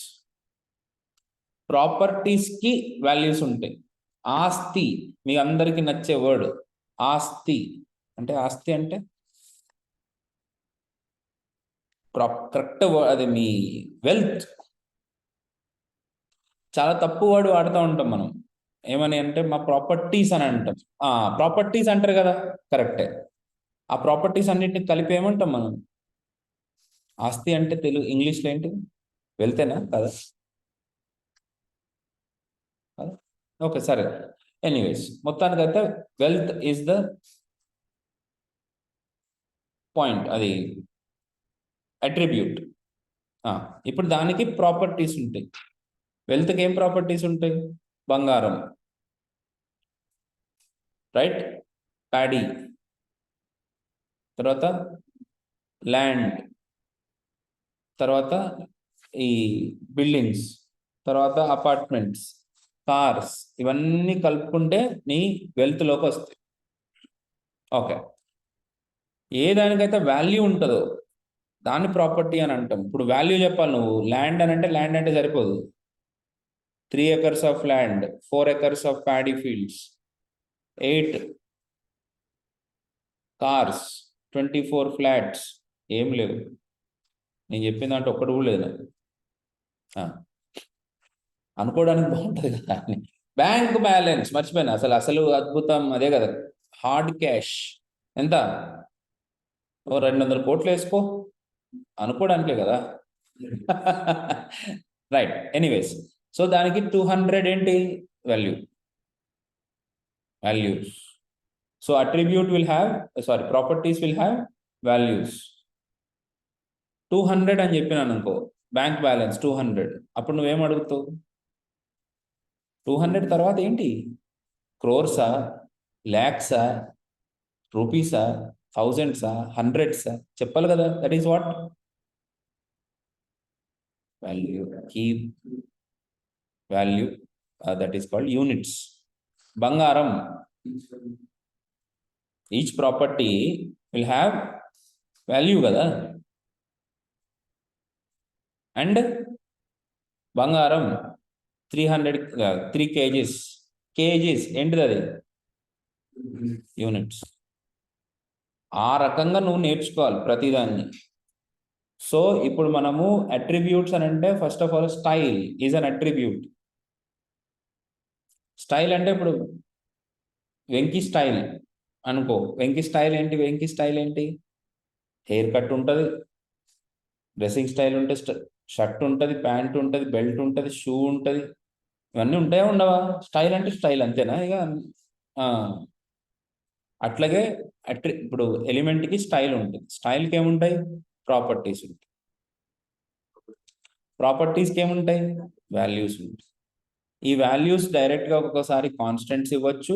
ప్రాపర్టీస్కి వాల్యూస్ ఉంటాయి. ఆస్తి, మీ అందరికీ నచ్చే వర్డ్ ఆస్తి. అంటే ఆస్తి అంటే కరెక్ట్ అది మీ వెల్త్. చాలా తప్పు వర్డ్ వాడుతూ ఉంటాం మనం, ఏమని అంటే మా ప్రాపర్టీస్ అని అంటాం. ప్రాపర్టీస్ అంటారు కదా, కరెక్టే. ఆ ప్రాపర్టీస్ అన్నింటిని కలిపి ఏమంటాం మనం? ఆస్తి అంటే తెలుగు ఇంగ్లీష్లో ఏంటి? వెళ్తేనా కదా? ఓకే సరే. ఎనీవేస్ మొత్తానికైతే వెల్త్ ఈజ్ ద పాయింట్, అది అట్రిబ్యూట్. ఇప్పుడు దానికి ప్రాపర్టీస్ ఉంటాయి. వెల్త్కి ఏం ప్రాపర్టీస్ ఉంటాయి? బంగారం, రైట్, ప్యాడీ, తర్వాత ల్యాండ్, తర్వాత ఈ బిల్డింగ్స్, తర్వాత అపార్ట్మెంట్స్, కార్స్, ఇవన్నీ కలుపుకుంటే నీ వెల్త్లోకి వస్తాయి. ఓకే, ఏ దానికైతే వాల్యూ ఉంటుందో దాన్ని ప్రాపర్టీ అని అంటాం. ఇప్పుడు వాల్యూ చెప్పాలి నువ్వు. ల్యాండ్ అని అంటే ల్యాండ్ అంటే సరిపోదు. 3 acres of land, 4 acres of paddy fields, 8 cars, 24 flats, ఏం లేవు. నేను చెప్పిన దాంట్లో ఒక్కటి కూడా లేదు. అనుకోవడానికి బాగుంటుంది కదా అని. బ్యాంక్ బ్యాలెన్స్ మర్చిపోయినా, అసలు అద్భుతం అదే కదా. హార్డ్ క్యాష్ ఎంత? 200 కోట్లు వేసుకో, అనుకోవడానికే కదా. రైట్, ఎనీవేస్ సో దానికి 200 ఏంటి values. So attribute will have properties will have values. 200 అని చెప్పినాను అనుకో, బ్యాంక్ బ్యాలెన్స్ 200, అప్పుడు నువ్వేం అడుగుతావు? 200 తర్వాత ఏంటి? క్రోర్సా, ల్యాక్సా, రూపీసా, థౌజండ్సా, హండ్రెడ్సా చెప్పాలి కదా. That is what value. Keep value, that is called units. బంగారం, each property will have value కదా. అండ్ బంగారం 3 కేజీస్ ఏంటిది? అది యూనిట్స్. ఆ రకంగా నువ్వు నేర్చుకోవాలి ప్రతిదాన్ని. సో ఇప్పుడు మనము అట్రిబ్యూట్స్ అని అంటే first of all style is an attribute. Style అంటే ఇప్పుడు వెంకీ స్టైల్ అనుకో. వెంకీ స్టైల్ ఏంటి? హెయిర్ కట్ ఉంటుంది, డ్రెస్సింగ్ స్టైల్ ఉంటుంది, షర్ట్ ఉంటుంది, ప్యాంట్ ఉంటుంది, బెల్ట్ ఉంటుంది, షూ ఉంటుంది, ఇవన్నీ ఉంటాయా ఉండవా? స్టైల్ అంటే స్టైల్ అంతేనా ఇక? అట్లాగే ఇప్పుడు ఎలిమెంట్కి స్టైల్ ఉంటుంది. స్టైల్కి ఏముంటాయి? ప్రాపర్టీస్ ఉంటాయి. ప్రాపర్టీస్కి ఏముంటాయి? వాల్యూస్ ఉంటాయి. ఈ వాల్యూస్ డైరెక్ట్గా ఒక్కొక్కసారి కాన్స్టెంట్స్ ఇవ్వచ్చు,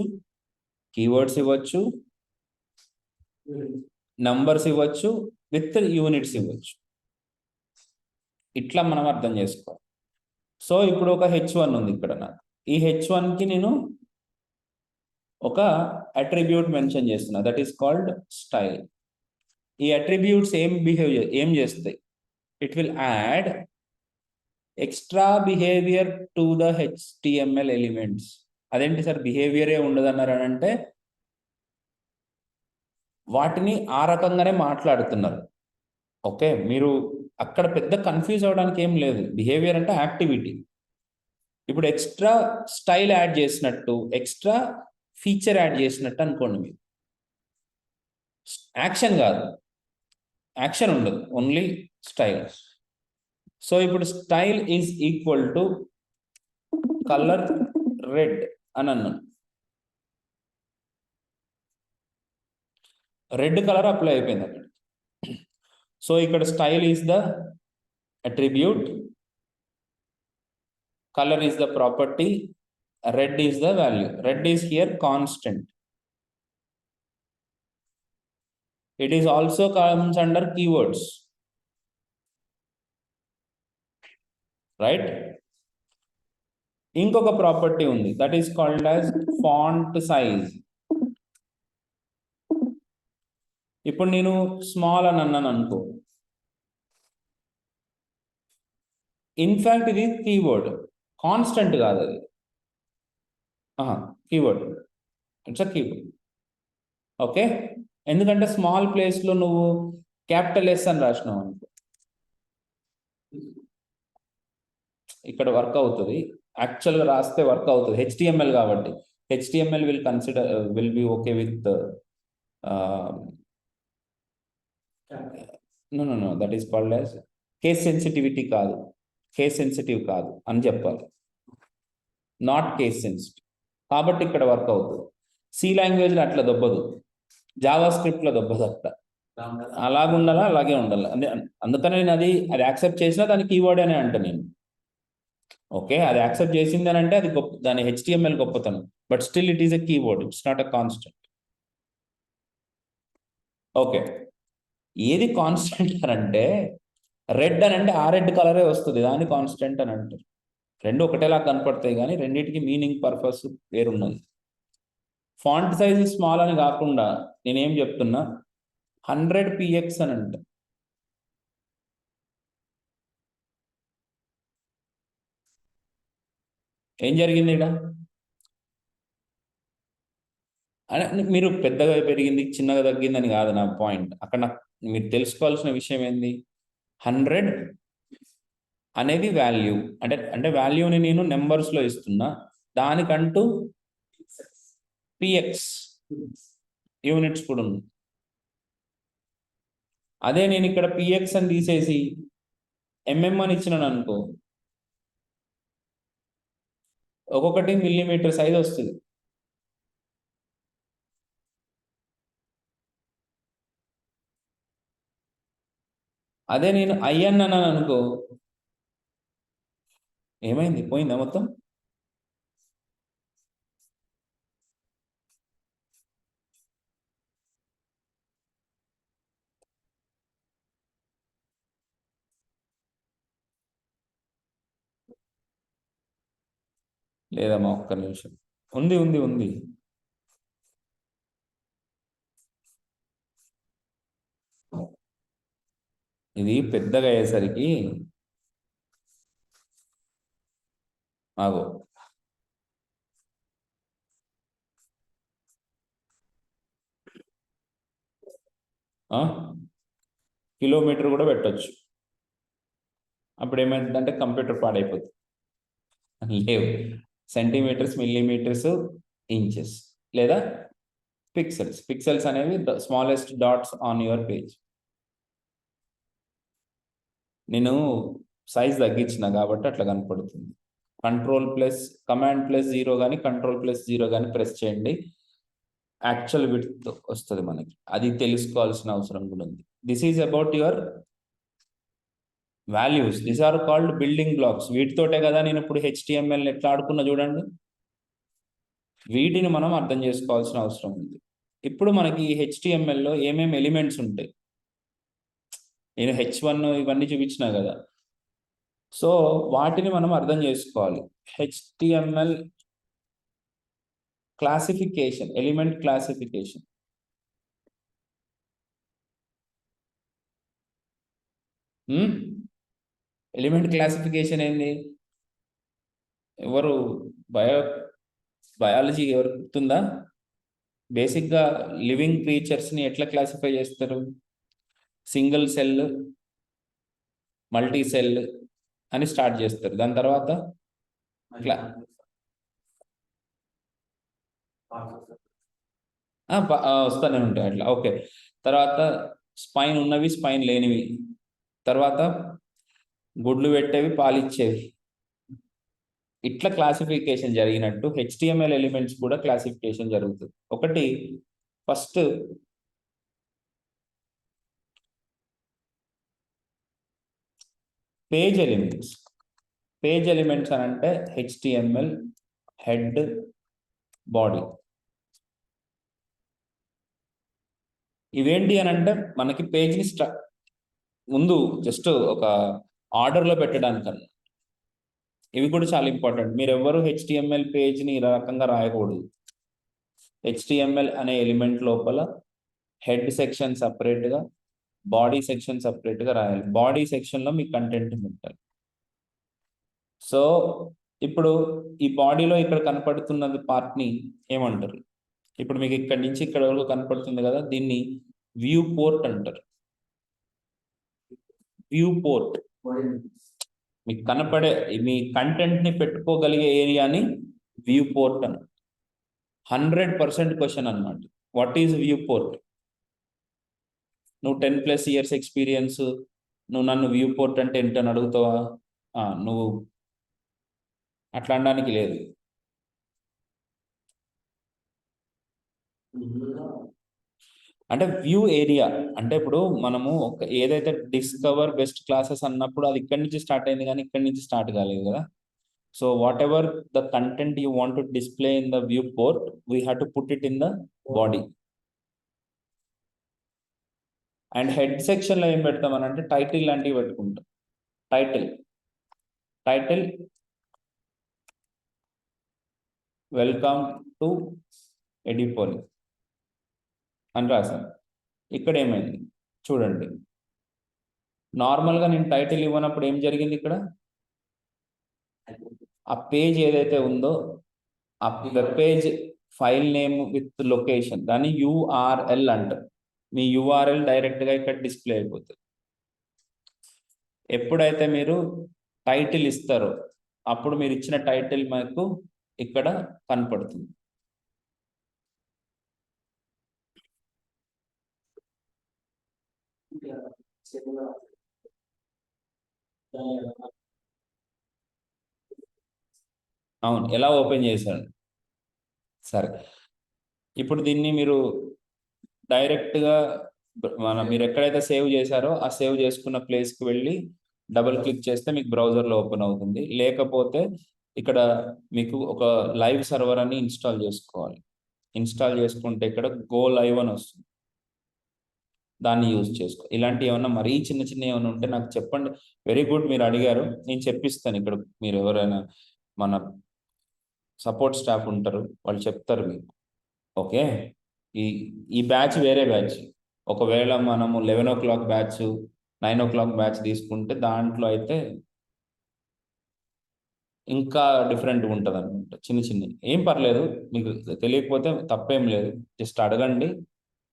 కీవర్డ్స్ ఇవ్వచ్చు, నంబర్స్ ఇవ్వచ్చు, విత్ యూనిట్స్ ఇవ్వచ్చు. ఇట్లా మనం అర్థం చేసుకోవాలి. సో ఇప్పుడు ఒక H1 ఉంది ఇక్కడ నాకు. ఈ H1కి నేను ఒక అట్రిబ్యూట్ మెన్షన్ చేస్తున్నా, దట్ ఈస్ కాల్డ్ స్టైల్. ఈ అట్రిబ్యూట్స్ ఏం చేస్తాయి? It will add extra behaviour to the HTML elements. అదేంటి సార్ బిహేవియరే ఉండదన్నారు అని అంటే, వాటిని ఆ రకంగానే మాట్లాడుతున్నారు. ఓకే, మీరు అక్కడ పెద్ద కన్ఫ్యూజ్ అవ్వడానికి ఏం లేదు. బిహేవియర్ అంటే యాక్టివిటీ. ఇప్పుడు ఎక్స్ట్రా స్టైల్ యాడ్ చేసినట్టు, ఎక్స్ట్రా ఫీచర్ యాడ్ చేసినట్టు అనుకోండి. మీరు యాక్షన్ కాదు, యాక్షన్ ఉండదు, ఓన్లీ స్టైల్. సో ఇప్పుడు style is equal to colour red అని అన్నాను. రెడ్ కలర్ అప్లై అయిపోయింది అక్కడ. సో ఇక్కడ style is the attribute, color is the property, red is the value. Red is here constant. It is also comes under keywords, right? ఇంకొక property ఉంది, that is called as font size. ఇప్పుడు నేను small అని అన్నాను అనుకో, in fact ఇది keyword, constant కాదు అది. Keyword, it's a keyword. Okay, ఎందుకంటే స్మాల్ ప్లేస్లో నువ్వు క్యాపిటల్ S అని రాసినావు అనుకో, ఇక్కడ వర్క్ అవుతుంది. యాక్చువల్గా రాస్తే వర్క్ అవుతుంది, HTML కాబట్టి. HTML will be okay with know that is called as case sensitivity కాదు, కేస్ సెన్సిటివ్ కాదు అని చెప్పాలి, నాట్ కేస్ సెన్సిటివ్. కాబట్టి ఇక్కడ వర్క్ అవుతుంది. సి లాంగ్వేజ్లో అట్లా దొబ్బదు, జావా స్క్రిప్ట్లో దొబ్బదు అట్లా. అలాగ ఉండాలా, అలాగే ఉండాలి. అందుకని నేను అది యాక్సెప్ట్ చేసినా దాని కీవర్డ్ అనే అంట నేను. ఓకే, అది యాక్సెప్ట్ చేసింది అని అంటే అది గొప్ప, దాని HTML గొప్పతనం. But still it is a keyword, it's not a constant. Okay, ఏది కాన్స్టెంట్ అని అంటే రెడ్ అని అంటే ఆ రెడ్ కలరే వస్తుంది, దాన్ని కాన్స్టెంట్ అని అంటారు. రెండు ఒకటేలా కనపడతాయి కానీ రెండింటికి మీనింగ్ పర్పస్ వేరున్నది. ఫాంట్ సైజ్ స్మాల్ అని కాకుండా నేనేం చెప్తున్నా, 100 px అని అంట. ఏం జరిగింది ఇక్కడ? మీరు పెద్దగా పెరిగింది చిన్నగా తగ్గిందని కాదు నా పాయింట్. అక్కడ మీరు తెలుసుకోవాల్సిన విషయం ఏంది, 100 అనేది వాల్యూ, అంటే వాల్యూని నేను నెంబర్స్లో ఇస్తున్నా, దానికంటూ పిఎక్స్ యూనిట్స్ కూడా ఉంది. అదే నేను ఇక్కడ పిఎక్స్ అని తీసేసి ఎంఎం అని ఇచ్చినాను అనుకో, ఒక్కొక్కటి మిల్లీమీటర్ సైజ్ వస్తుంది. అదే నేను ఐఎన్ అన్నాను అనుకో, ఏమైంది, పోయిందా మొత్తం? లేదమ్మా, ఒక్క నిమిషం. ఉంది ఉంది ఉంది. ఇది పెద్దగా అయ్యేసరికి ఆగో, కిలోమీటర్ కూడా పెట్టచ్చు. అప్పుడు ఏమైందంటే కంప్యూటర్ పాడైపోతుంది. లేవు, సెంటీమీటర్స్, మిల్లీమీటర్స్, ఇంచెస్ లేదా పిక్సెల్స్. పిక్సెల్స్ అనేవి smallest dots on your page. నేను సైజ్ తగ్గించిన కాబట్టి అట్లా కనపడుతుంది. Ctrl+Command+0 కానీ Ctrl+0 కానీ ప్రెస్ చేయండి, యాక్చువల్ విడ్త్ వస్తుంది మనకి. అది తెలుసుకోవాల్సిన అవసరం కూడా ఉంది. This is about your values, this are called building blocks. వీటితోటే కదా నేను ఇప్పుడు HTML ఎట్లా ఆడుకున్నా చూడండి. వీటిని మనం అర్థం చేసుకోవాల్సిన అవసరం ఉంది. ఇప్పుడు మనకి HTMLలో ఏమేమి ఎలిమెంట్స్ ఉంటాయి, నేను H1 ఇవన్నీ చూపించినా కదా, సో వాటిని మనం అర్థం చేసుకోవాలి. HTML classification, element classification. Element classification ఏంది? ఎవరు బయాలజీ ఎవరు గుర్తుందా? బేసిక్గా లివింగ్ క్రీచర్స్ని ఎట్లా క్లాసిఫై చేస్తారు? సింగిల్ సెల్, మల్టీ సెల్ అని స్టార్ట్ చేస్తారు. దాని తర్వాత వస్తూనే ఉంటాయి అట్లా. ఓకే, తర్వాత స్పైన్ ఉన్నవి, స్పైన్ లేనివి, తర్వాత గుడ్లు పెట్టేవి, పాలిచ్చేవి. ఇట్లా క్లాసిఫికేషన్ జరిగినట్టు HTML ఎలిమెంట్స్ కూడా క్లాసిఫికేషన్ జరుగుతుంది. ఒకటి first page elements. Page elements అని అంటే HTML హెడ్, బాడీ. ఇవేంటి అని అంటే మనకి పేజ్ని ముందు జస్ట్ ఒక ఆర్డర్లో పెట్టడానికన్నా. ఇవి కూడా చాలా ఇంపార్టెంట్. మీరు ఎవరు HTML పేజ్ని ఇలా రకంగా రాయకూడదు. HTML అనే ఎలిమెంట్ లోపల హెడ్ సెక్షన్ సపరేట్గా, బాడీ సెక్షన్ సపరేట్గా రాయాలి. బాడీ సెక్షన్లో మీ కంటెంట్ పెట్టాలి. సో ఇప్పుడు ఈ బాడీలో ఇక్కడ కనపడుతున్న పార్ట్ని ఏమంటారు? ఇప్పుడు మీకు ఇక్కడి నుంచి ఇక్కడ వరకు కనపడుతుంది కదా, దీన్ని వ్యూ పోర్ట్ అంటారు. వ్యూ పోర్ట్ మీకు కనపడే మీ కంటెంట్ని పెట్టుకోగలిగే ఏరియాని వ్యూ పోర్ట్ అని. 100% క్వశ్చన్ అన్నమాట. What is view port? నువ్వు 10+ ఇయర్స్ ఎక్స్పీరియన్స్, నువ్వు నన్ను వ్యూ పోర్ట్ అంటే ఏంటని అడుగుతావా? నువ్వు అట్లా అనడానికి లేదు. అంటే వ్యూ ఏరియా అంటే ఇప్పుడు మనము ఏదైతే డిస్కవర్ బెస్ట్ క్లాసెస్ అన్నప్పుడు అది ఇక్కడి నుంచి స్టార్ట్ అయింది, కానీ ఇక్కడి నుంచి స్టార్ట్ కాలేదు కదా. So what ever the content you want to display in the view port, we have to put it in the body. And head section లో ఏం పెడతామని అంటే టైటిల్ లాంటివి పెట్టుకుంటాం. టైటిల్ వెల్కమ్ టు ఎడిపోలి అని రాశాను. ఇక్కడ ఏమైంది చూడండి, నార్మల్గా నేను టైటిల్ ఇవ్వనప్పుడు ఏం జరిగింది, ఇక్కడ ఆ పేజ్ ఏదైతే ఉందో ఆ web page file name with location, దాన్ని యూఆర్ఎల్ అంటారు. మీ యూఆర్ఎల్ డైరెక్ట్గా ఇక్కడ డిస్ప్లే అయిపోతుంది. ఎప్పుడైతే మీరు టైటిల్ ఇస్తారో అప్పుడు మీరు ఇచ్చిన టైటిల్ మనకు ఇక్కడ కనపడుతుంది. అవును, ఎలా ఓపెన్ చేశాడు. సరే, ఇప్పుడు దీన్ని మీరు డైరెక్ట్గా మీరు ఎక్కడైతే సేవ్ చేశారో ఆ సేవ్ చేసుకున్న ప్లేస్కి వెళ్ళి డబుల్ క్లిక్ చేస్తే మీకు బ్రౌజర్లో ఓపెన్ అవుతుంది. లేకపోతే ఇక్కడ మీకు ఒక లైవ్ సర్వర్ అని ఇన్స్టాల్ చేసుకోవాలి. ఇన్స్టాల్ చేసుకుంటే ఇక్కడ గో లైవ్ అని వస్తుంది, దాన్ని యూజ్ చేసుకో. ఇలాంటి ఏమన్నా మరీ చిన్న చిన్న ఏమైనా ఉంటే నాకు చెప్పండి. వెరీ గుడ్, మీరు అడిగారు, నేను చెప్పిస్తాను. ఇక్కడ మీరు ఎవరైనా మన సపోర్ట్ స్టాఫ్ ఉంటారు, వాళ్ళు చెప్తారు మీకు. ఓకే, ఈ ఈ బ్యాచ్ వేరే బ్యాచ్. ఒకవేళ మనము 11 o'clock బ్యాచ్ 9 o'clock బ్యాచ్ తీసుకుంటే దాంట్లో అయితే ఇంకా డిఫరెంట్గా ఉంటుంది అనమాట. చిన్న చిన్న ఏం పర్లేదు, మీకు తెలియకపోతే తప్పేం లేదు, జస్ట్ అడగండి,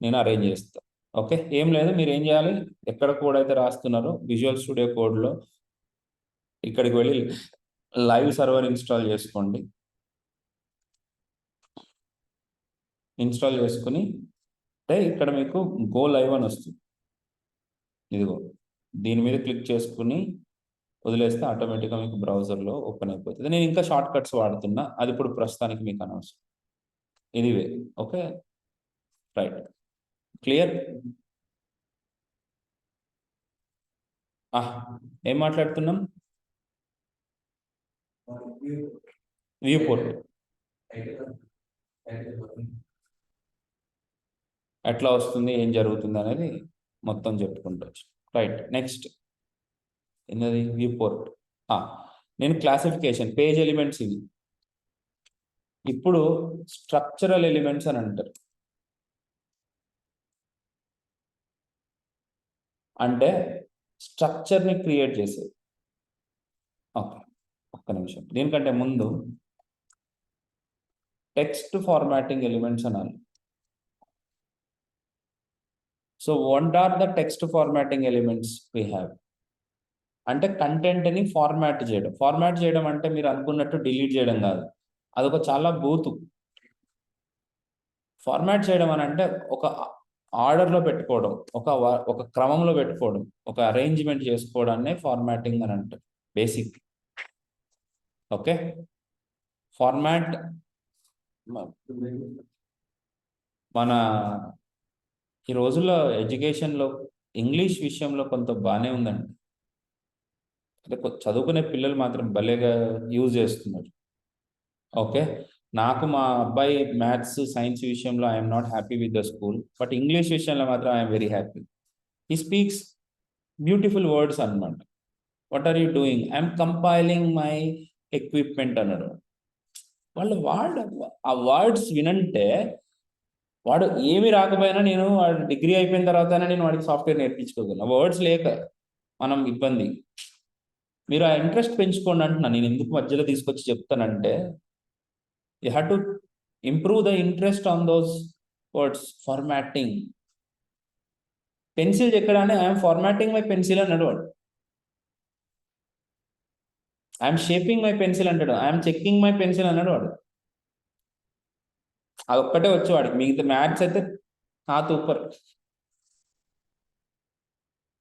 నేను అరేంజ్ చేస్తాను. ఓకే, ఏం లేదు, మీరు ఏం చేయాలి, ఎక్కడ కోడ్ అయితే రాస్తున్నారో విజువల్ స్టూడియో కోడ్లో ఇక్కడికి వెళ్ళి లైవ్ సర్వర్ ఇన్స్టాల్ చేసుకోండి. ఇన్స్టాల్ చేసుకుని ఇక్కడ మీకు గో లైవ్ అని వస్తుంది. ఇదిగో దీని మీద క్లిక్ చేసుకుని వదిలేస్తే ఆటోమేటిక్గా మీకు బ్రౌజర్లో ఓపెన్ అయిపోతుంది. నేను ఇంకా షార్ట్ కట్స్ వాడుతున్నా, అది ఇప్పుడు ప్రస్తుతానికి మీకు అనవసరం. ఇది ఓకే, రైట్, క్లియర్. ఏం మాట్లాడుతున్నాం? వ్యూ పోర్ట్ ఎట్లా వస్తుంది, ఏం జరుగుతుంది అనేది మొత్తం చెప్పుకుంటూ. రైట్, నెక్స్ట్ ఏంటది? View port. నేను క్లాసిఫికేషన్ పేజ్ ఎలిమెంట్స్ ఇవి. ఇప్పుడు స్ట్రక్చరల్ ఎలిమెంట్స్ అని అంటారు. అంటే స్ట్రక్చర్ని క్రియేట్ చేసేది. ఓకే, ఒక్క నిమిషం, దీనికంటే ముందు టెక్స్ట్ ఫార్మాటింగ్ ఎలిమెంట్స్ అనాలి. So what are the text formatting elements we have అంటే కంటెంట్ని ఫార్మాట్ చేయడం. ఫార్మాట్ చేయడం అంటే మీరు అనుకున్నట్టు డిలీట్ చేయడం కాదు, అదొక చాలా బూతు. ఫార్మాట్ చేయడం అని అంటే ఒక ఆర్డర్లో పెట్టుకోవడం, ఒక క్రమంలో పెట్టుకోవడం, ఒక అరేంజ్మెంట్ చేసుకోవడాన్నే ఫార్మాటింగ్ అని అంటారు బేసిక్. ఓకే, ఫార్మాట్ మన ఈ రోజుల్లో ఎడ్యుకేషన్లో ఇంగ్లీష్ విషయంలో కొంత బాగానే ఉందండి. అంటే చదువుకునే పిల్లలు మాత్రం భలేగా యూజ్ చేస్తున్నారు. ఓకే, నాకు మా అబ్బాయి మ్యాథ్స్ సైన్స్ విషయంలో I'm not happy with the school, but English విషయంలో మాత్రం I'm very happy. He speaks beautiful words అనమాట. What are you doing? I'm compiling my equipment అన్నాడు. వాళ్ళు ఆ వర్డ్స్ వినంటే వాడు ఏమి రాకపోయినా నేను వాడు డిగ్రీ అయిపోయిన తర్వాతనే నేను వాడికి సాఫ్ట్వేర్ నేర్పించుకోగలను. వర్డ్స్ లేక మనం ఇబ్బంది. మీరు ఆ ఇంట్రెస్ట్ పెంచుకోండి అంటున్నా. నేను ఎందుకు మధ్యలో తీసుకొచ్చి చెప్తానంటే you have to improve the interest on those words. Formatting, pencil చెక్కడానే ఐఎమ్ ఫార్మాటింగ్ మై పెన్సిల్ అన్నాడు వాడు. ఐఎమ్ షేపింగ్ మై పెన్సిల్ అంటాడు, ఐఎమ్ చెక్కింగ్ మై పెన్సిల్ అన్నాడు వాడు. అదొక్కటే వచ్చు వాడికి, మిగతా మ్యాథ్స్ అయితే ఊపర్.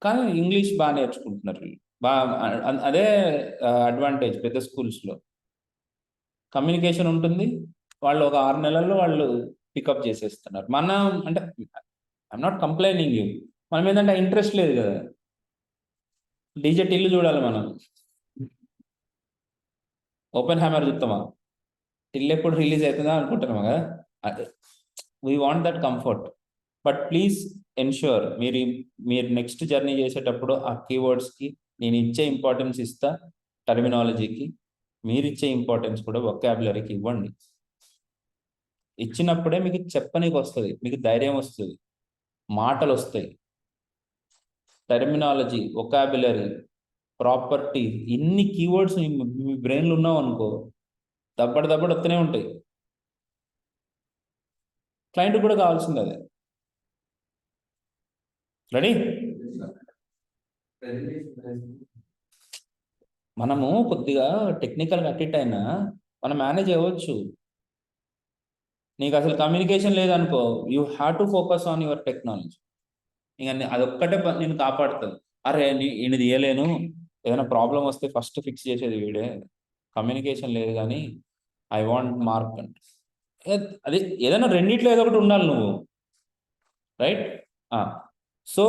కానీ ఇంగ్లీష్ బాగా నేర్చుకుంటున్నారు వీళ్ళు. అదే అడ్వాంటేజ్ పెద్ద స్కూల్స్లో. కమ్యూనికేషన్ ఉంటుంది, వాళ్ళు ఒక 6 నెలల్లో వాళ్ళు పికప్ చేసేస్తున్నారు. మనం అంటే ఐఎమ్ నాట్ కంప్లైనింగ్ యూ, మనం ఏంటంటే ఇంట్రెస్ట్ లేదు కదా. డీజే టిల్లు చూడాలి మనం, ఓపెన్ హ్యామర్ చూస్తామా, టిల్ ఎప్పుడు రిలీజ్ అవుతుందా అనుకుంటున్నామా కదా. అదే we want that comfort. But please ensure మీరు నెక్స్ట్ జర్నీ చేసేటప్పుడు ఆ కీవర్డ్స్కి నేను ఇచ్చే ఇంపార్టెన్స్ ఇస్తా, టర్మినాలజీకి మీరు ఇచ్చే ఇంపార్టెన్స్ కూడా వొకాబులరీకి ఇవ్వండి. ఇచ్చినప్పుడే మీకు చెప్పనీకి వస్తుంది, మీకు ధైర్యం వస్తుంది, మాటలు వస్తాయి. టర్మినాలజీ, వొకాబులరీ, ప్రాపర్టీ, ఇన్ని కీవర్డ్స్ మీ బ్రెయిన్లో ఉన్నావు అనుకో, దబ్బడి వస్తూనే ఉంటాయి. క్లయింట్ కూడా కావాల్సింది అదే. రెడీ? మనము కొద్దిగా టెక్నికల్ అటిట్ అయినా మనం మేనేజ్ అవ్వచ్చు. నీకు అసలు కమ్యూనికేషన్ లేదనుకో, you have to focus on your technology. ఇక అదొక్కటే నేను కాపాడుతుంది. అరే ఈయన తీయలేను, ఏదైనా ప్రాబ్లం వస్తే ఫస్ట్ ఫిక్స్ చేసేది వీడే, కమ్యూనికేషన్ లేదు కానీ ఐ వాంట్ మార్క్ అంటే అది ఏదైనా రెండిట్లో ఏదో ఒకటి ఉండాలి నువ్వు, right? So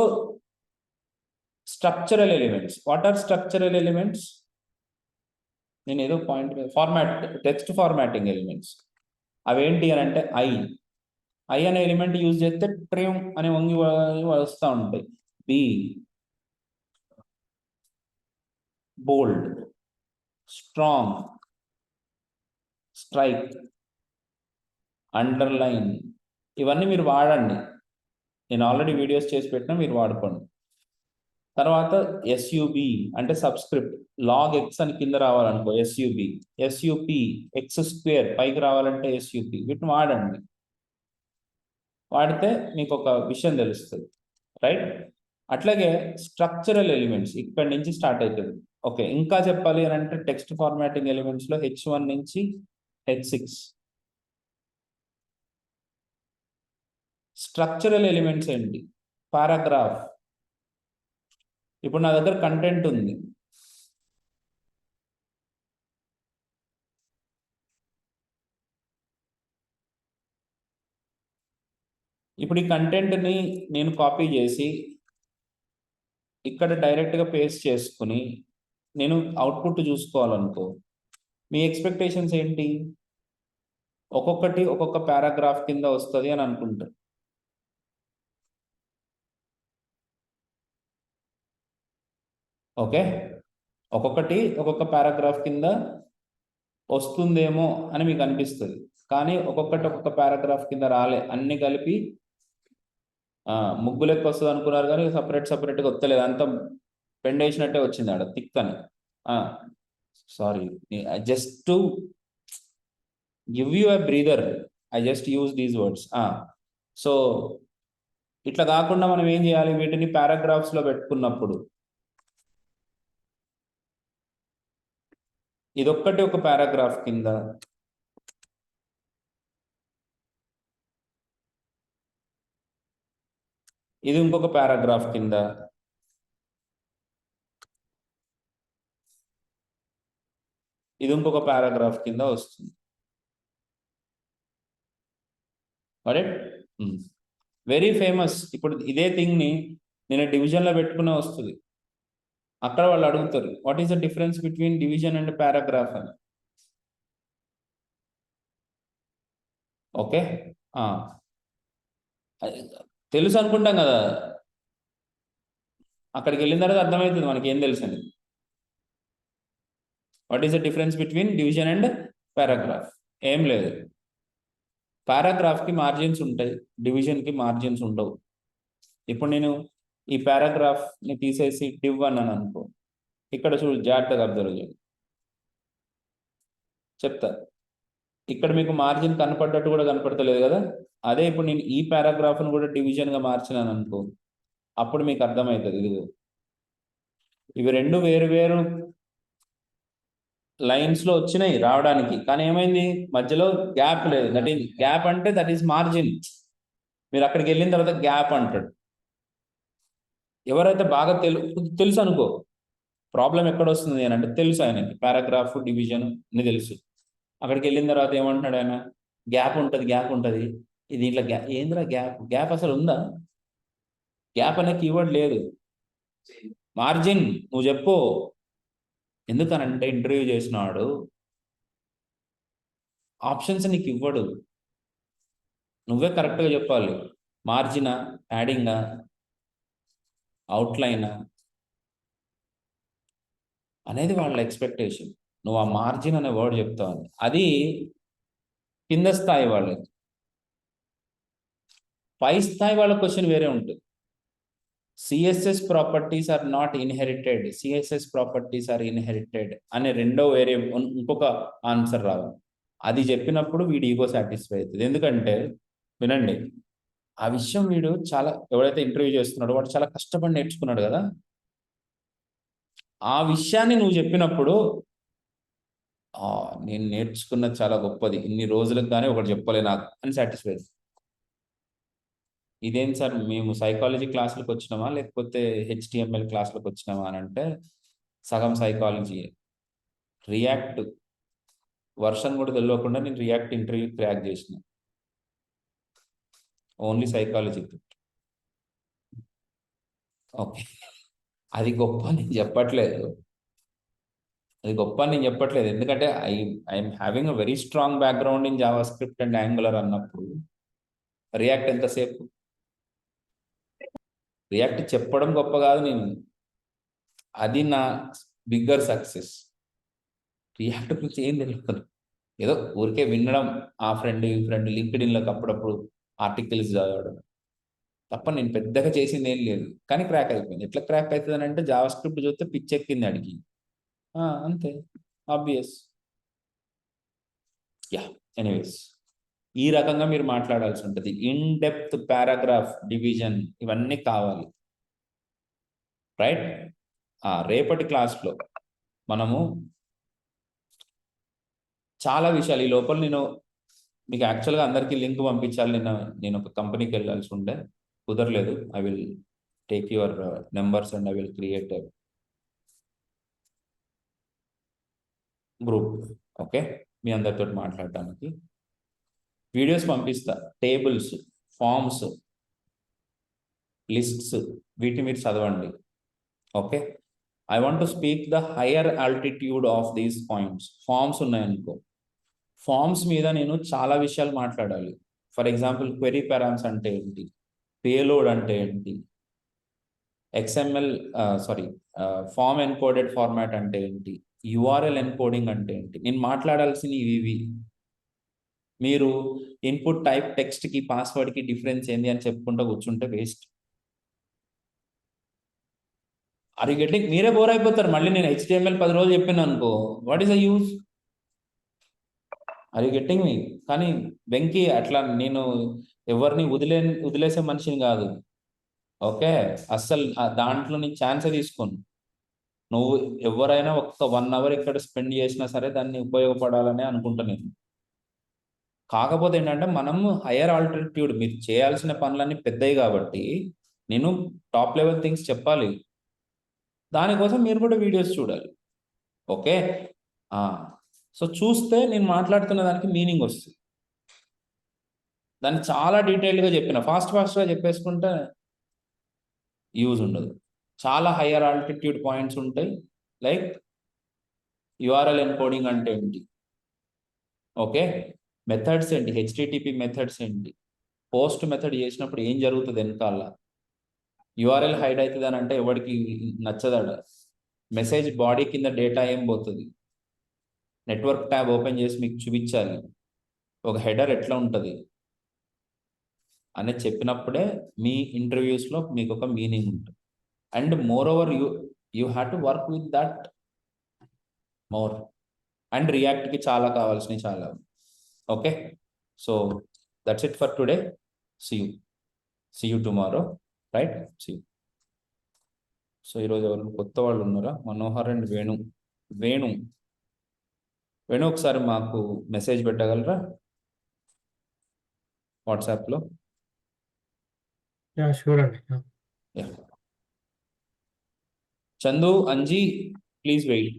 structural elements, what are structural elements? నేను ఏదో పాయింట్ టెక్స్ట్ ఫార్మాటింగ్ ఎలిమెంట్స్ అవేంటి అని అంటే ఐ అనే ఎలిమెంట్ యూజ్ చేస్తే ట్రిమ్ అనే వంగి వస్తూ ఉంటాయి. బి, బోల్డ్, స్ట్రాంగ్, స్ట్రైక్, అండర్లైన్, ఇవన్నీ మీరు వాడండి. నేను ఆల్రెడీ వీడియోస్ చేసి పెట్టినా, మీరు వాడుకోండి. తర్వాత ఎస్యుబి అంటే సబ్స్క్రిప్ట్, లాగ్ ఎక్స్ అని కింద రావాలనుకో ఎస్యుబి, ఎస్యుపి ఎక్స్ స్క్వేర్ పైకి రావాలంటే ఎస్యుపి. వీటిని వాడండి. వాడితే మీకు ఒక విషయం తెలుస్తుంది, రైట్? అట్లాగే స్ట్రక్చరల్ ఎలిమెంట్స్ ఇక్కడి నుంచి స్టార్ట్ అవుతుంది. ఓకే, ఇంకా చెప్పాలి అని అంటే టెక్స్ట్ ఫార్మాటింగ్ ఎలిమెంట్స్లో H1 నుంచి H6. స్ట్రక్చరల్ ఎలిమెంట్స్ ఏంటి? పారాగ్రాఫ్. ఇప్పుడు నా దగ్గర కంటెంట్ ఉంది, ఇప్పుడు ఈ కంటెంట్ని నేను కాపీ చేసి ఇక్కడ డైరెక్ట్గా పేస్ట్ చేసుకుని నేను అవుట్పుట్ చూసుకోవాలనుకో, మీ ఎక్స్పెక్టేషన్స్ ఏంటి? ఒక్కొక్కటి ఒక్కొక్క పారాగ్రాఫ్ కింద వస్తుంది అని అనుకుంటారు. ఓకే, ఒక్కొక్కటి ఒక్కొక్క పారాగ్రాఫ్ కింద వస్తుందేమో అని మీకు అనిపిస్తుంది, కానీ ఒక్కొక్కటి ఒక్కొక్క పారాగ్రాఫ్ కింద రాలే, అన్ని కలిపి ముగ్గు లెక్క వస్తుంది అనుకున్నారు, కానీ సపరేట్గా వస్తలేదు, అంత పెండేసినట్టే వచ్చింది ఆడ థిక్ అని. Sorry, just to give you a breather, I just use these words. So ఇట్లా కాకుండా మనం ఏం చేయాలి, వీటిని పారాగ్రాఫ్స్లో పెట్టుకున్నప్పుడు ఇదొక్కటి ఒక పారాగ్రాఫ్ కింద, ఇది ఇంకొక పారాగ్రాఫ్ కింద, ఇది ఇంకొక పారాగ్రాఫ్ కింద వస్తుంది. కరెక్ట్? Very famous. ఇప్పుడు ఇదే థింగ్ని నేను డివిజన్లో పెట్టుకునే వస్తుంది. అక్కడ వాళ్ళు అడుగుతారు, what is the difference between division and paragraph అని. ఓకే, తెలుసు అనుకుంటాం కదా, అక్కడికి వెళ్ళిన తర్వాత అర్థమవుతుంది మనకి ఏం తెలుసు అని. What is the difference between division and paragraph? ఏం లేదు. పారాగ్రాఫ్కి మార్జిన్స్ ఉంటాయి, డివిజన్కి మార్జిన్స్ ఉండవు. ఇప్పుడు నేను ఈ పారాగ్రాఫ్ని తీసేసి డివ్ అన్నాను అనుకో, ఇక్కడ చూడు జాగ్రత్తగా అబ్జర్వ్ చేయండి, చెప్తా. ఇక్కడ మీకు మార్జిన్ కనపడ్డట్టు కూడా కనపడతలేదు కదా. అదే ఇప్పుడు నేను ఈ పారాగ్రాఫ్ను కూడా డివిజన్గా మార్చినాను అనుకో, అప్పుడు మీకు అర్థమవుతుంది. ఇదిగో ఇవి రెండు వేరు వేరు లైన్స్లో వచ్చినాయి రావడానికి, కానీ ఏమైంది, మధ్యలో గ్యాప్ లేదు. దట్ ఈస్ గ్యాప్ అంటే దట్ ఈస్ మార్జిన్. మీరు అక్కడికి వెళ్ళిన తర్వాత గ్యాప్ అంటాడు. ఎవరైతే బాగా తెలుసు అనుకో, ప్రాబ్లం ఎక్కడ వస్తుంది అని అంటే తెలుసు ఆయనకి, పారాగ్రాఫ్ డివిజన్ అని తెలుసు. అక్కడికి వెళ్ళిన తర్వాత ఏమంటున్నాడు ఆయన, గ్యాప్ ఉంటుంది. దీంట్లో ఏందిరా గ్యాప్ అసలు ఉందా? గ్యాప్ అనే కీవర్డ్ లేదు. మార్జిన్ నువ్వు చెప్పు. ఎందుకనంటే ఇంటర్వ్యూ చేసినాడు ఆప్షన్స్ నీకు ఇవ్వడు, నువ్వే కరెక్ట్గా చెప్పాలి. మార్జినా, యాడింగా, అవుట్లైనా అనేది వాళ్ళ ఎక్స్పెక్టేషన్. నువ్వు ఆ మార్జిన్ అనే వర్డ్ చెప్తావు, అది కింద స్థాయి వాళ్ళకి. పై స్థాయి వాళ్ళ క్వశ్చన్ వేరే ఉంటుంది. CSS properties are not inherited, CSS properties are inherited అనే రెండో వేరే ఇంకొక ఆన్సర్ రావాలి. అది చెప్పినప్పుడు వీడి ఈగో సాటిస్ఫై అవుతుంది. ఎందుకంటే వినండి, ఆ విషయం వీడు చాలా, ఎవరైతే ఇంటర్వ్యూ చేస్తున్నాడో వాడు చాలా కష్టపడి నేర్చుకున్నాడు కదా, ఆ విషయాన్ని నువ్వు చెప్పినప్పుడు నేను నేర్చుకున్నది చాలా గొప్పది, ఇన్ని రోజులకు కానీ ఒకటి చెప్పలే నాకు అని సాటిస్ఫై. ఇదేం సార్ మేము సైకాలజీ క్లాసులకు వచ్చినామా లేకపోతే హెచ్టిఎంఎల్ క్లాసులకు వచ్చినామా అని అంటే, సగం సైకాలజీ. రియాక్ట్ వర్షన్ కూడా తెలియకుండా నేను రియాక్ట్ ఇంటర్వ్యూ క్రాక్ చేసిన, ఓన్లీ సైకాలజీ. ఓకే, అది గొప్ప నేను చెప్పట్లేదు, ఎందుకంటే I'm having a very strong background in Java script and angular అన్నప్పుడు రియాక్ట్ ఎంతసేపు, రియాక్ట్ చెప్పడం గొప్ప కాదు నేను, అది నా బిగ్గర్ సక్సెస్. రియాక్ట్ గురించి ఏం తెలియదు, ఏదో ఊరికే వినడం, ఆ ఫ్రెండ్ ఈ ఫ్రెండ్ లింక్డ్ఇన్లోకి అప్పుడప్పుడు ఆర్టికల్స్ చదవడం తప్ప నేను పెద్దగా చేసింది ఏం లేదు. కానీ క్రాక్ అయిపోయింది. ఎట్లా క్రాక్ అవుతుంది అని అంటే, జావా స్క్రిప్ట్ చూస్తే పిచ్చెక్కింది అడిగి, అంతే, ఆబ్వియస్. యా, ఎనీవేస్, ఈ రకంగా మీరు మాట్లాడాల్సి ఉంటుంది. ఇన్ డెప్త్ పారాగ్రాఫ్ డివిజన్ ఇవన్నీ కావాలి, రైట్? రేపటి క్లాస్లో మనము చాలా విషయాలు, ఈ లోపల నేను మీకు యాక్చువల్గా అందరికీ లింక్ పంపించాలి. నేను ఒక కంపెనీకి వెళ్ళాల్సి ఉండే, కుదరలేదు. I will take your numbers and I will create group, okay, మీ అందరితో మాట్లాడటానికి. వీడియోస్ పంపిస్తా, టేబుల్స్, ఫార్మ్స్, లిస్ట్స్, వీటిని మీరు చదవండి, okay. I want to speak the higher altitude of these points. Forms ఉన్నాయనుకో, ఫార్మ్స్ మీద నేను చాలా విషయాలు మాట్లాడాలి. ఫర్ ఎగ్జాంపుల్, క్వెరీ పారామ్స్ అంటే ఏంటి, పేలోడ్ అంటే ఏంటి, ఎక్స్ఎంఎల్ ఫార్మ్ ఎన్కోడెడ్ ఫార్మాట్ అంటే ఏంటి, యుఆర్ఎల్ ఎన్కోడింగ్ అంటే ఏంటి, నేను మాట్లాడాల్సినవి ఇవి. మీరు ఇన్పుట్ టైప్ టెక్స్ట్కి పాస్వర్డ్కి డిఫరెన్స్ ఏంది అని చెప్పుకుంటూ కూర్చుంటే వేస్ట్. Are you getting? మీరే బోర్ అయిపోతారు. మళ్ళీ నేను HTML 10 రోజులు చెప్పాను అనుకో, what is the use? Are you getting me? కానీ వెంకీ అట్లా నేను ఎవరిని వదిలేసే మనిషిని కాదు, ఓకే. అస్సలు దాంట్లో నేను ఛాన్సే తీసుకోను. నువ్వు ఎవరైనా ఒక్క 1 అవర్ ఇక్కడ స్పెండ్ చేసినా సరే దాన్ని ఉపయోగపడాలని అనుకుంటా నేను. కాకపోతే ఏంటంటే, మనము హయ్యర్ ఆల్టిట్యూడ్, మీరు చేయాల్సిన పనులన్నీ పెద్దవి కాబట్టి నేను టాప్ లెవెల్ థింగ్స్ చెప్పాలి. దానికోసం మీరు కూడా వీడియోస్ చూడాలి, ఓకే. సో చూస్తే నేను మాట్లాడుతున్న దానికి మీనింగ్ వస్తుంది. దాన్ని చాలా డీటెయిల్గా చెప్పిన, ఫాస్ట్గా చెప్పేసుకుంటే యూజ్ ఉండదు. చాలా హయ్యర్ ఆల్టిట్యూడ్ పాయింట్స్ ఉంటాయి, లైక్ యుఆర్ఎల్ ఎన్కోడింగ్ అంటే ఏంటి, ఓకే, మెథడ్స్ ఏంటి, హెచ్టిటిపి మెథడ్స్ ఏంటి, పోస్ట్ మెథడ్ చేసినప్పుడు ఏం జరుగుతుంది వెనకాల, యుఆర్ఎల్ హైడ్ అవుతుంది అని అంటే ఎవరికి నచ్చదాడ, మెసేజ్ బాడీ కింద డేటా ఏం పోతుంది, నెట్వర్క్ ట్యాబ్ ఓపెన్ చేసి మీకు చూపించాలి, ఒక హెడర్ ఎట్లా ఉంటుంది అనేది చెప్పినప్పుడే మీ ఇంటర్వ్యూస్లో మీకు ఒక మీనింగ్ ఉంటుంది. And moreover you have to work with that more. And రియాక్ట్కి చాలా కావాల్సినవి చాలా, okay. So that's it for today. See you tomorrow, right? See you. So ఈరోజు ఎవరు కొత్త వాళ్ళు ఉన్నారా? మనోహర్ అండ్ వేణు ఒకసారి మాకు మెసేజ్ పెట్టగలరా వాట్సాప్లో? షూర్ అండి. Yeah. Chandu, Anji, please wait.